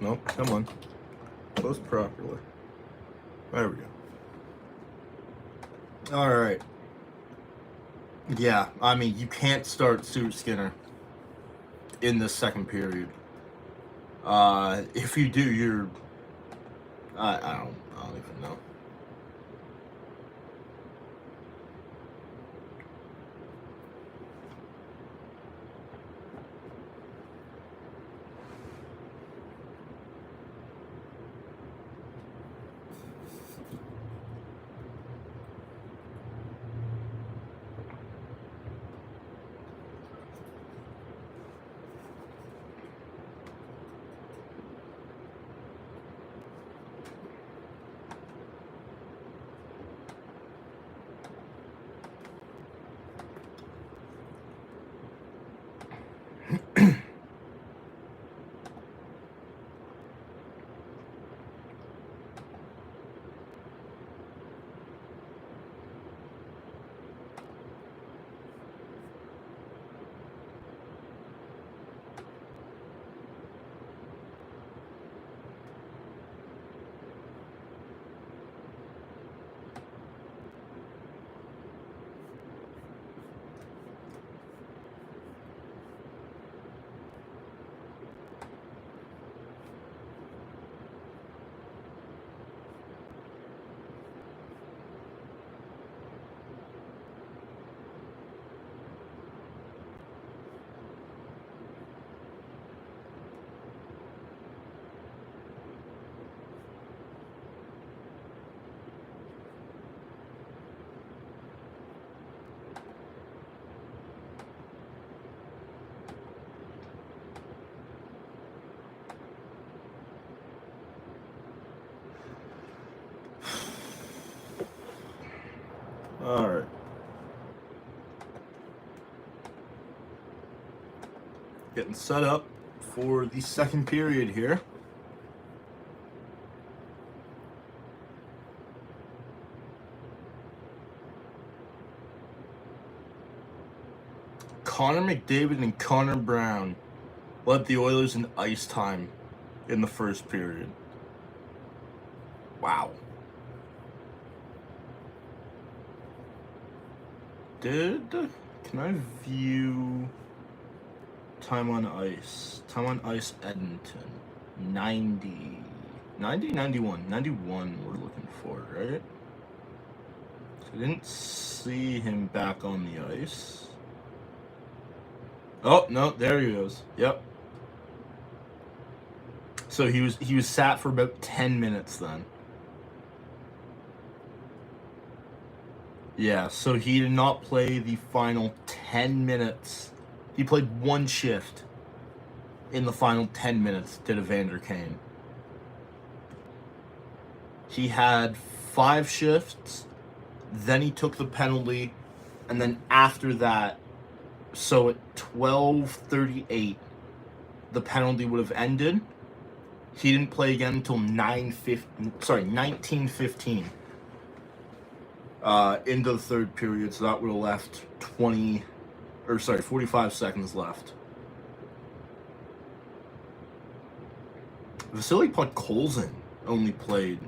Nope, come on. Close properly. There we go. All right. Yeah, I mean, you can't start Stuart Skinner in the second period. If you do, you're... I don't even know. All right. Getting set up for the second period here. Connor McDavid and Connor Brown led the Oilers in ice time in the first period. Wow. Can I view time on ice? Time on ice, Edmonton. 90, 91. 91 we're looking for, right? So I didn't see him back on the ice. Oh, no, there he goes. Yep. So he was sat for about 10 minutes then. Yeah, so he did not play the final 10 minutes. He played one shift in the final 10 minutes, did Evander Kane. He had 5 shifts, then he took the penalty, and then after that, so at 12:38, the penalty would have ended. He didn't play again until 19:15. into the third period, so that would have left 45 seconds left. Vasily Podkolzin only played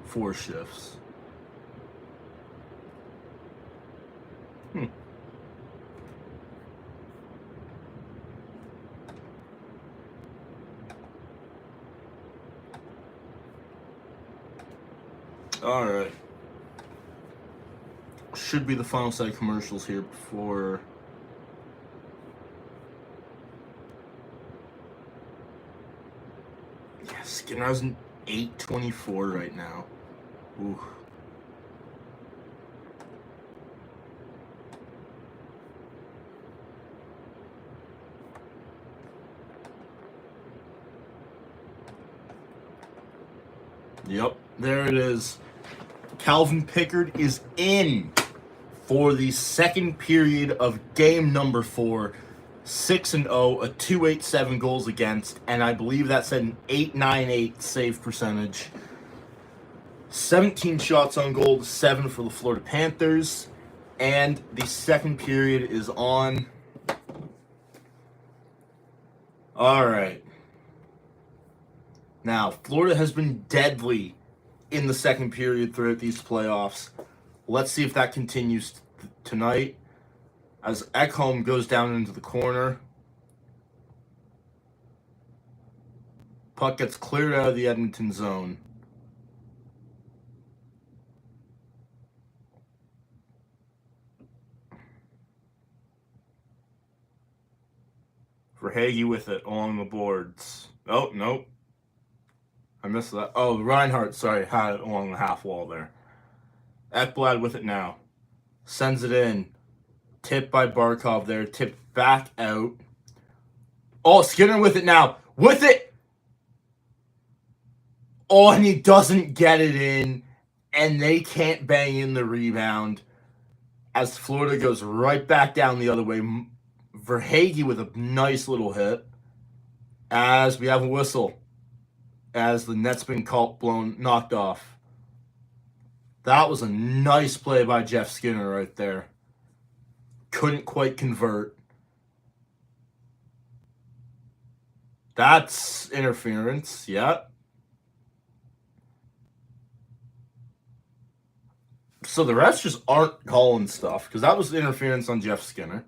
4 shifts. Alright. Should be the final set of commercials here before... Yeah, Skinner has an 824 right now. Ooh. Yep, there it is. Calvin Pickard is in for the second period of game number 4. 6-0, a 287 goals against, and I believe that's an 898 save percentage. 17 shots on goal, 7 for the Florida Panthers, and the second period is on. All right. Now, Florida has been deadly in the second period throughout these playoffs. Let's see if that continues tonight. As Ekholm goes down into the corner. Puck gets cleared out of the Edmonton zone. Verhaeghe with it along the boards. Oh, nope. I missed that. Oh, Reinhardt, sorry, had it along the half wall there. Ekblad with it now. Sends it in. Tipped by Barkov there. Tipped back out. Oh, Skinner with it now. With it! Oh, and he doesn't get it in. And they can't bang in the rebound. As Florida goes right back down the other way. Verhaeghe with a nice little hit. As we have a whistle. As the net's been knocked off. That was a nice play by Jeff Skinner right there. Couldn't quite convert. That's interference, yeah. So the refs just aren't calling stuff, because that was interference on Jeff Skinner.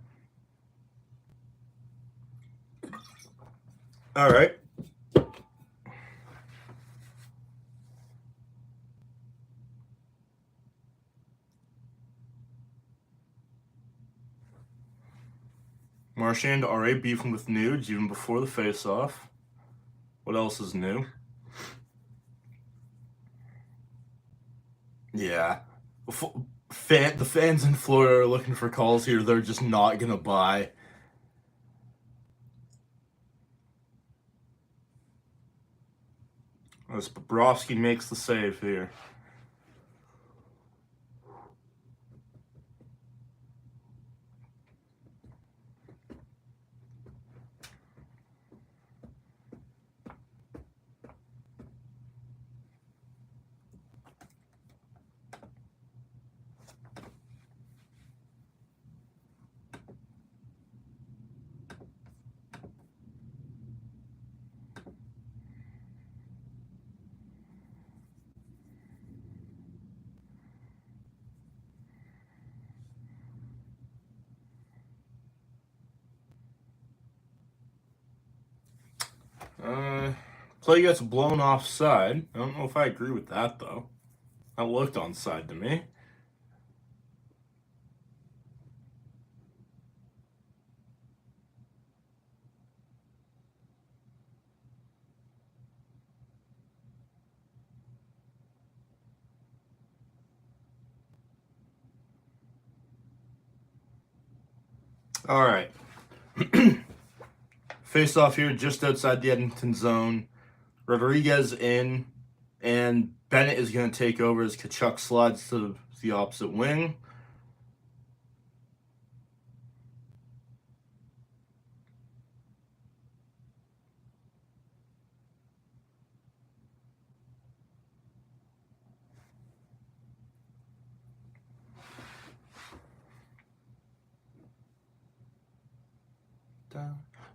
All right. Marchand already beefing with Nuge even before the face-off. What else is new? Yeah. The fans in Florida are looking for calls here they're just not going to buy. As Bobrovsky makes the save here. Play gets blown offside. I don't know if I agree with that, though. That looked onside to me. All right. Face off here just outside the Edmonton zone. Rodriguez in, and Bennett is going to take over as Tkachuk slides to the opposite wing.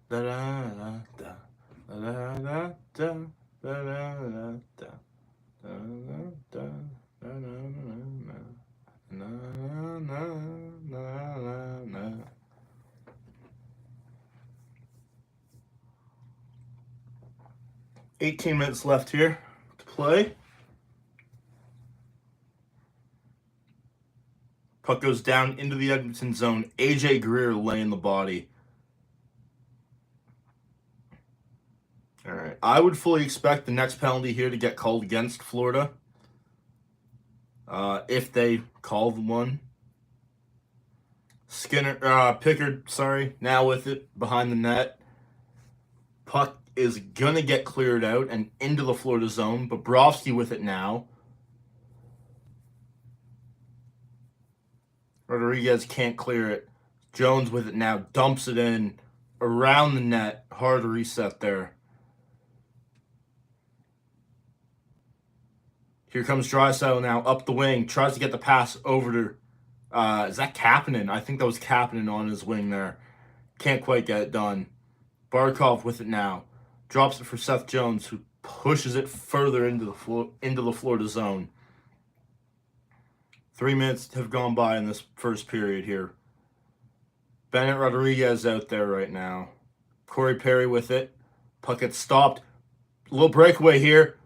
da da da da da da da da da. 18 minutes left here to play. Puck goes down into the Edmonton zone. AJ Greer laying the body. All right. I would fully expect the next penalty here to get called against Florida. If they call one. Pickard, now with it behind the net. Puck is going to get cleared out and into the Florida zone. Bobrovsky with it now. Rodriguez can't clear it. Jones with it now. Dumps it in around the net. Hard reset there. Here comes Draisaitl now up the wing. Tries to get the pass over to... is that Kapanen? I think that was Kapanen on his wing there. Can't quite get it done. Barkov with it now. Drops it for Seth Jones, who pushes it further into the Florida zone. 3 minutes have gone by in this first period here. Bennett Rodriguez out there right now. Corey Perry with it. Puck gets stopped. Little breakaway here.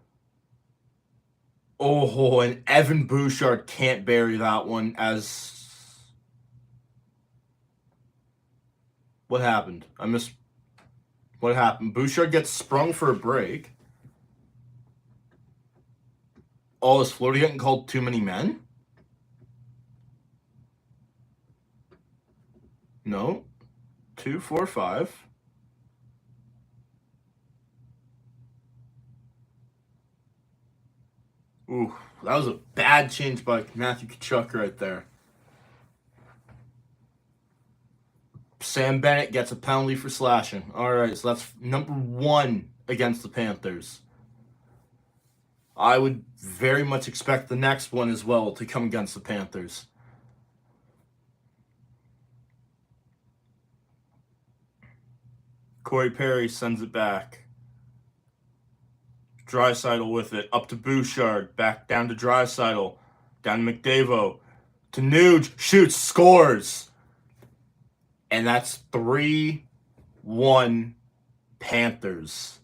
Oh, and Evan Bouchard can't bury that one as... What happened? What happened? Bouchard gets sprung for a break. Oh, is Florida getting called too many men? No. 2, 4, 5. Ooh, that was a bad change by Matthew Tkachuk right there. Sam Bennett gets a penalty for slashing. All right, so that's number 1 against the Panthers. I would very much expect the next one as well to come against the Panthers. Corey Perry sends it back. Draisaitl with it. Up to Bouchard. Back down to Draisaitl. Down to McDavid. To Nuge. Shoots. Scores. And that's 3-1 Panthers.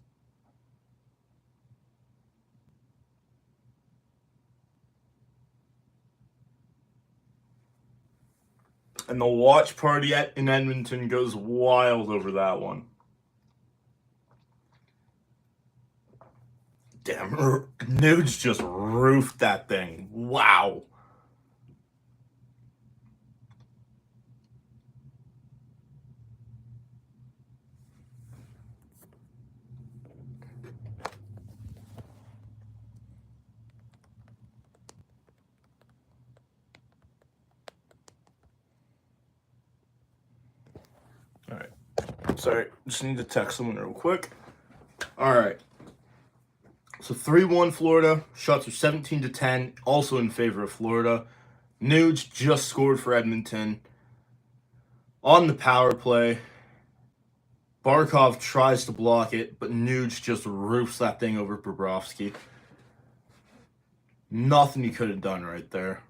And the watch party in Edmonton goes wild over that one. Damn, Nuge just roofed that thing. Wow. All right. Sorry, just need to text someone real quick. All right. So 3-1 Florida. Shots are 17-10, also in favor of Florida. Nuge just scored for Edmonton. On the power play, Barkov tries to block it, but Nuge just roofs that thing over Bobrovsky. Nothing he could have done right there.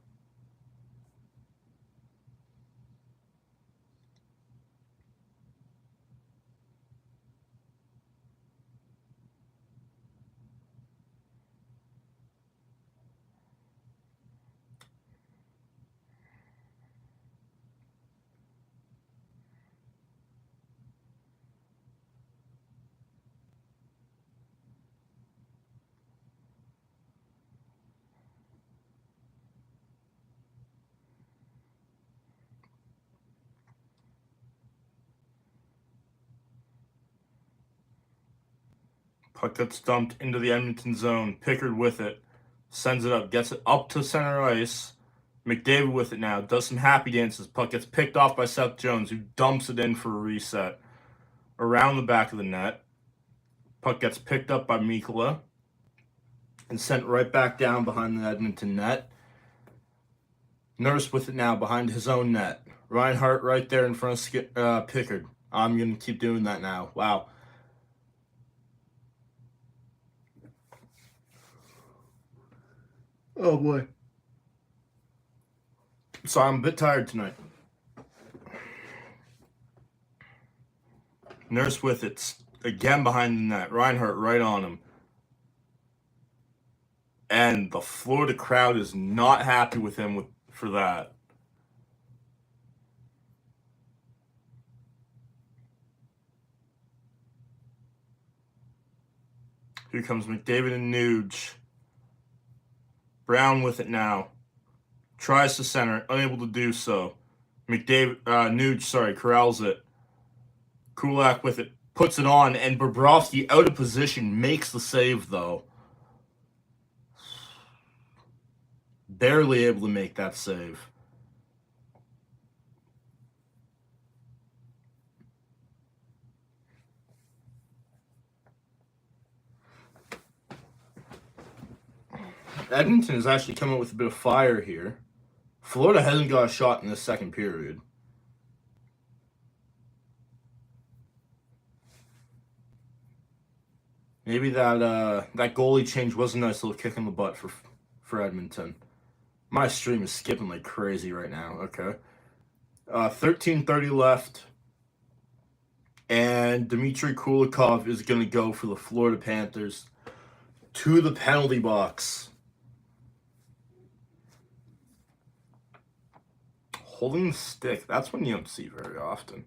Puck gets dumped into the Edmonton zone. Pickard with it. Sends it up. Gets it up to center ice. McDavid with it now. Does some happy dances. Puck gets picked off by Seth Jones, who dumps it in for a reset. Around the back of the net. Puck gets picked up by Mikkola. And sent right back down behind the Edmonton net. Nurse with it now behind his own net. Reinhart right there in front of Pickard. I'm going to keep doing that now. Wow. Oh, boy. So I'm a bit tired tonight. Nurse with it. Again behind the net. Reinhardt right on him. And the Florida crowd is not happy with him for that. Here comes McDavid and Nuge. Brown with it now. Tries to center, unable to do so. Nuge corrals it. Kulak with it, puts it on, and Bobrovsky out of position, makes the save though. Barely able to make that save. Edmonton is actually coming with a bit of fire here. Florida hasn't got a shot in this second period. Maybe that goalie change was a nice little kick in the butt for Edmonton. My stream is skipping like crazy right now. Okay. 13:30 left. And Dmitry Kulikov is going to go for the Florida Panthers to the penalty box. Holding the stick, that's one you don't see very often.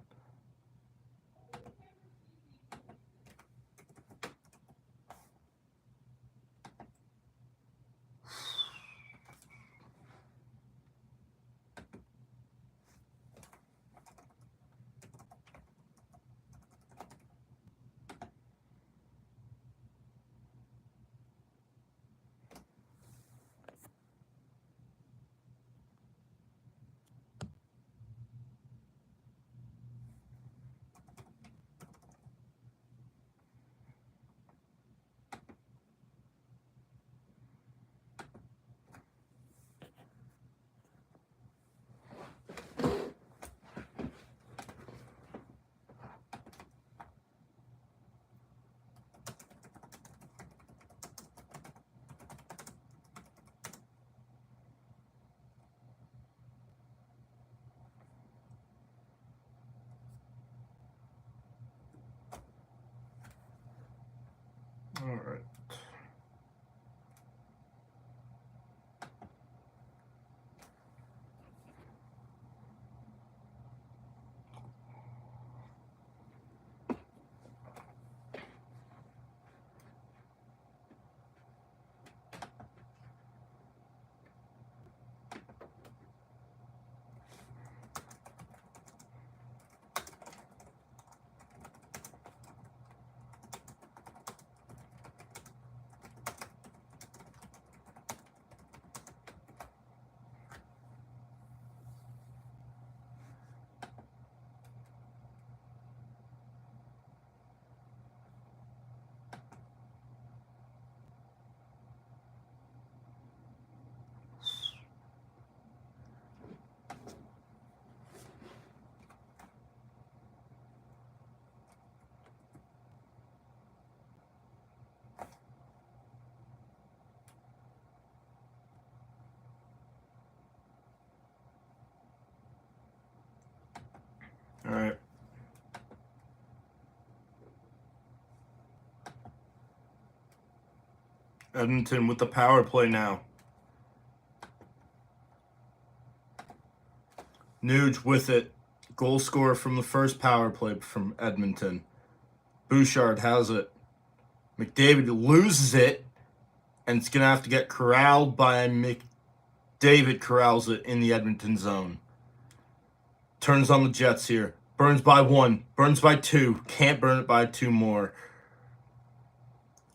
All right. All right. Edmonton with the power play now. Nuge with it. Goal scorer from the first power play from Edmonton. Bouchard has it. McDavid loses it, and it's going to have to get corralled by McDavid. Corrals it in the Edmonton zone. Turns on the Jets here. Burns by one. Burns by two. Can't burn it by two more.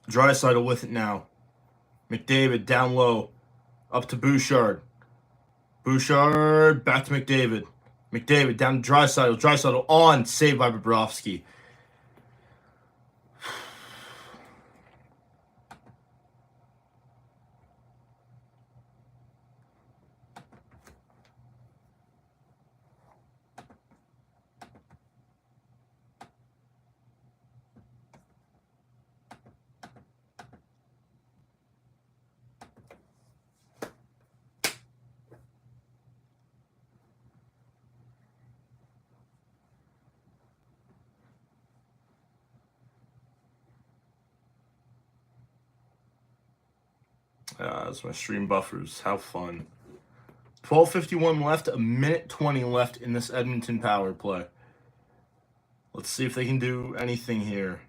Draisaitl with it now. McDavid down low. Up to Bouchard. Bouchard back to McDavid. McDavid down to Draisaitl. Draisaitl on. Saved by Bobrovsky. As my stream buffers. How fun. 12:51 left, a minute 20 left in this Edmonton power play. Let's see if they can do anything here.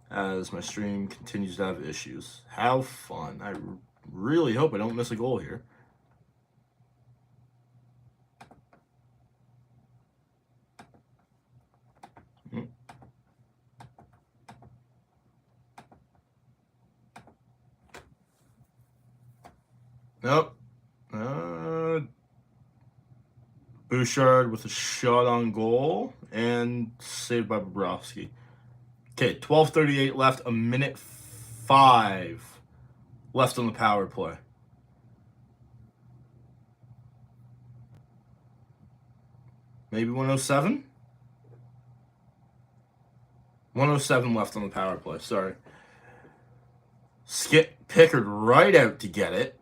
As my stream continues to have issues. How fun. I really hope I don't miss a goal here. Nope. Bouchard with a shot on goal and saved by Bobrovsky. Okay, 12:38 left, a minute 5 left on the power play. Maybe 107? 107 left on the power play, sorry. Skip Pickard right out to get it.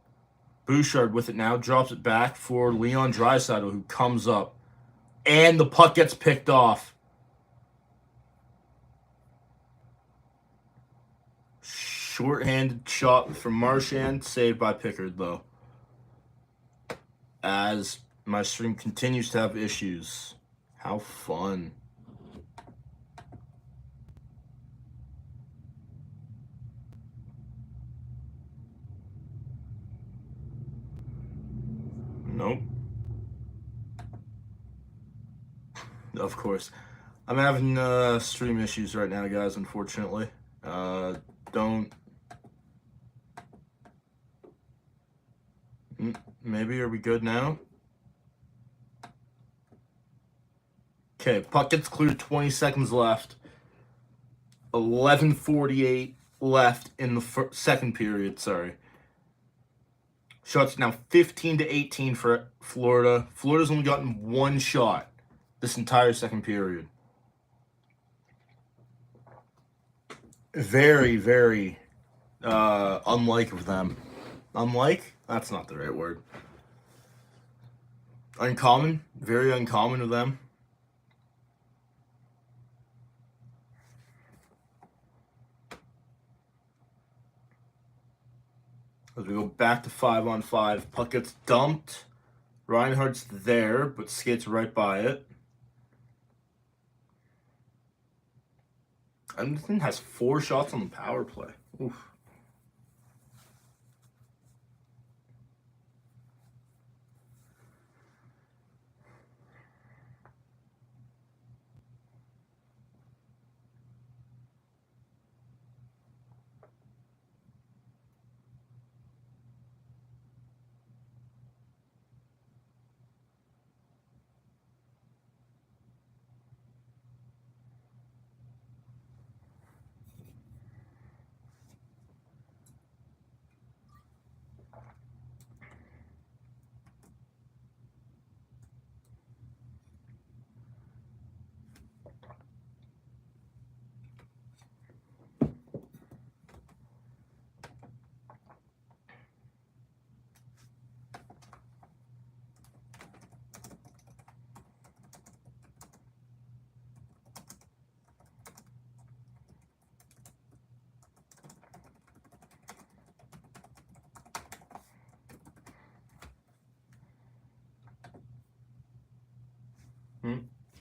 Bouchard with it now, drops it back for Leon Draisaitl, who comes up. And the puck gets picked off. Short-handed shot from Marchand, saved by Pickard, though. As my stream continues to have issues. How fun. Nope. Of course. I'm having stream issues right now, guys, unfortunately. Maybe, are we good now? Okay, puck gets cleared, 20 seconds left. 11:48 left in the second period, sorry. Shots now 15-18 for Florida. Florida's only gotten one shot this entire second period. Very, very unlike of them. Unlike? That's not the right word. Uncommon. Very uncommon of them. As we go back to 5-on-5, puck gets dumped. Reinhardt's there, but skates right by it. Edmonton has 4 shots on the power play. Oof.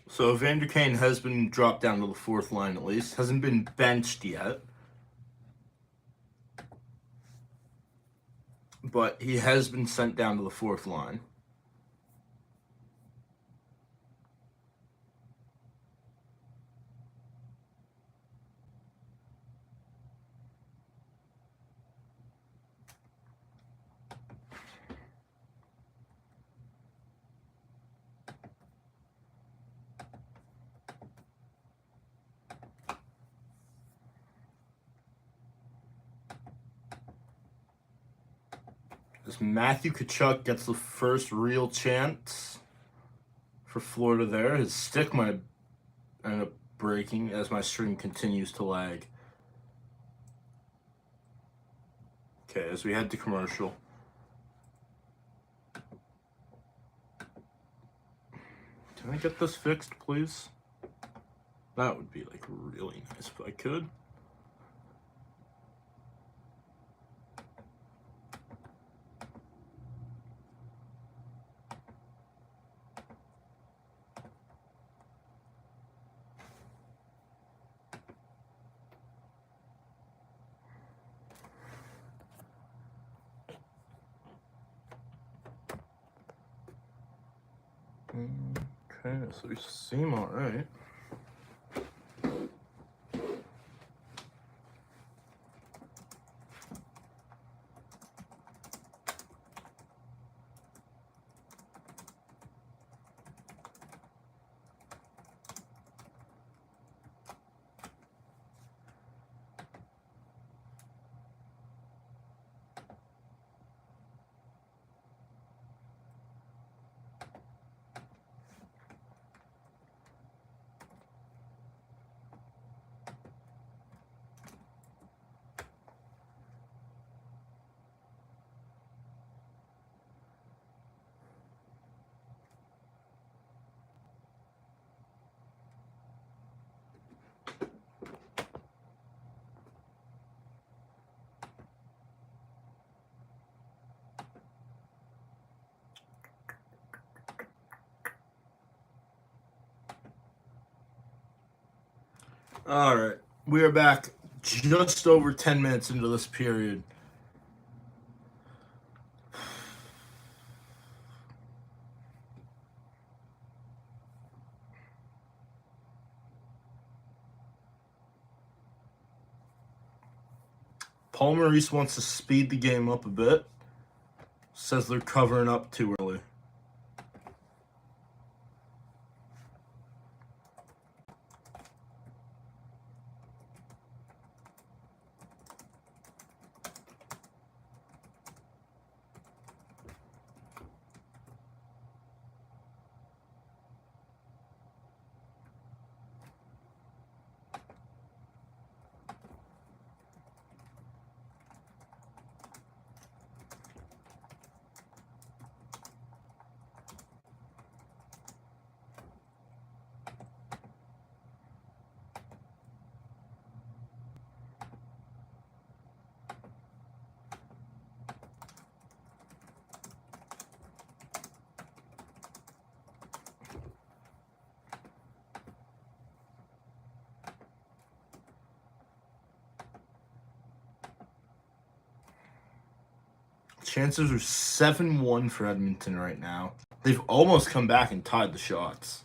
So Evander Kane has been dropped down to the 4th line at least. Hasn't been benched yet. But he has been sent down to the 4th line. As Matthew Tkachuk gets the first real chance for Florida there. His stick might end up breaking as my stream continues to lag. Okay, as we head to commercial. Can I get this fixed, please? That would be like really nice if I could. Okay, so we seem all right. All right, we are back just over 10 minutes into this period. Paul Maurice wants to speed the game up a bit. Says they're covering up too early. Chances are 7-1 for Edmonton right now. They've almost come back and tied the shots.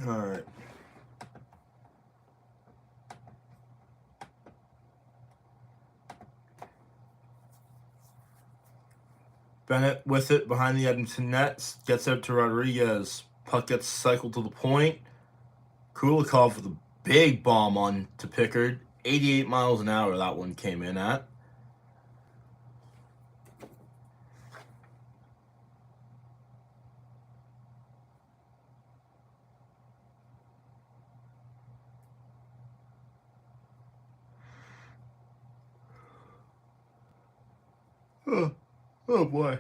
All right. Bennett with it behind the Edmonton net. Gets out to Rodriguez. Puck gets cycled to the point. Kulikov with a big bomb on to Pickard. 88 miles an hour that one came in at. Oh boy.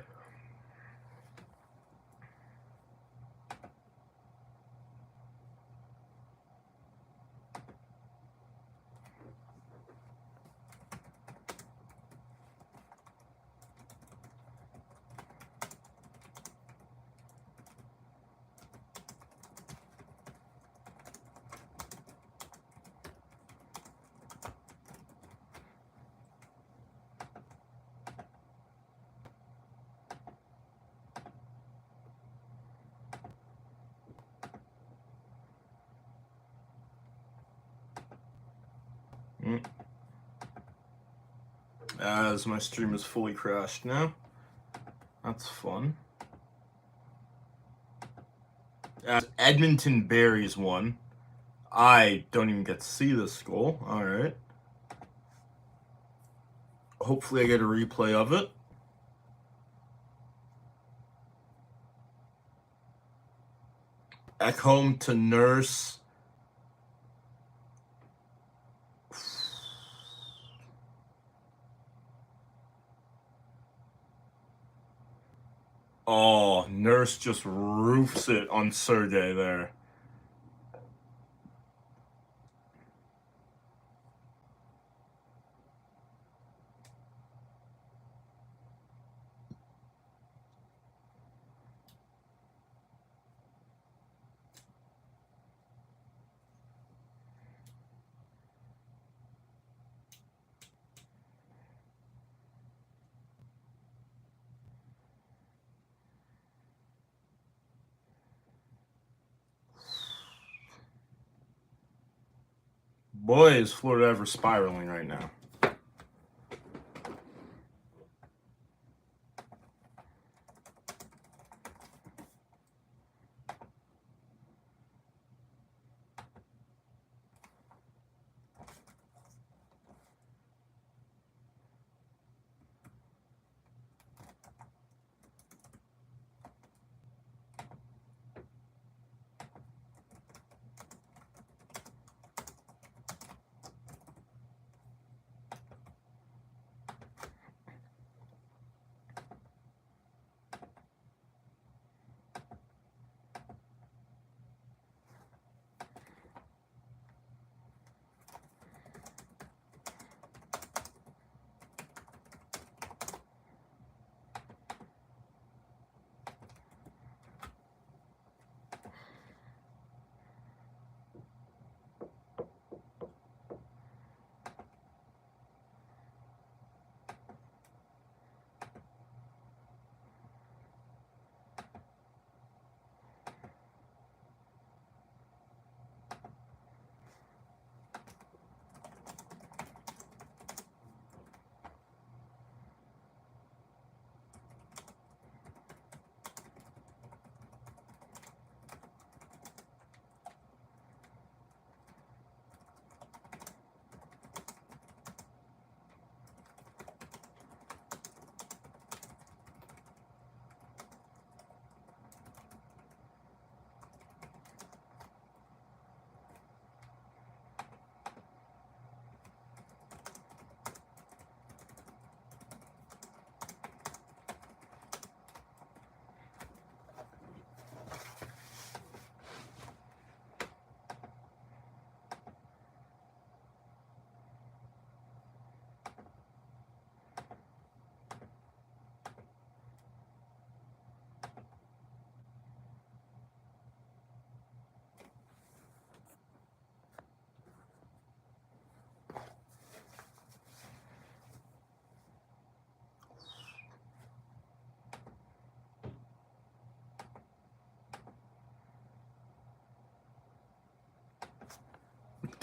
as my stream is fully crashed now. That's fun. As Edmonton Berries won. I don't even get to see this goal. Alright. Hopefully I get a replay of it. Ekholm to Nurse. Oh, Nurse just roofs it on Sergey there. Boy, is Florida ever spiraling right now.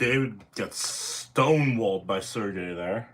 David gets stonewalled by Sergey there.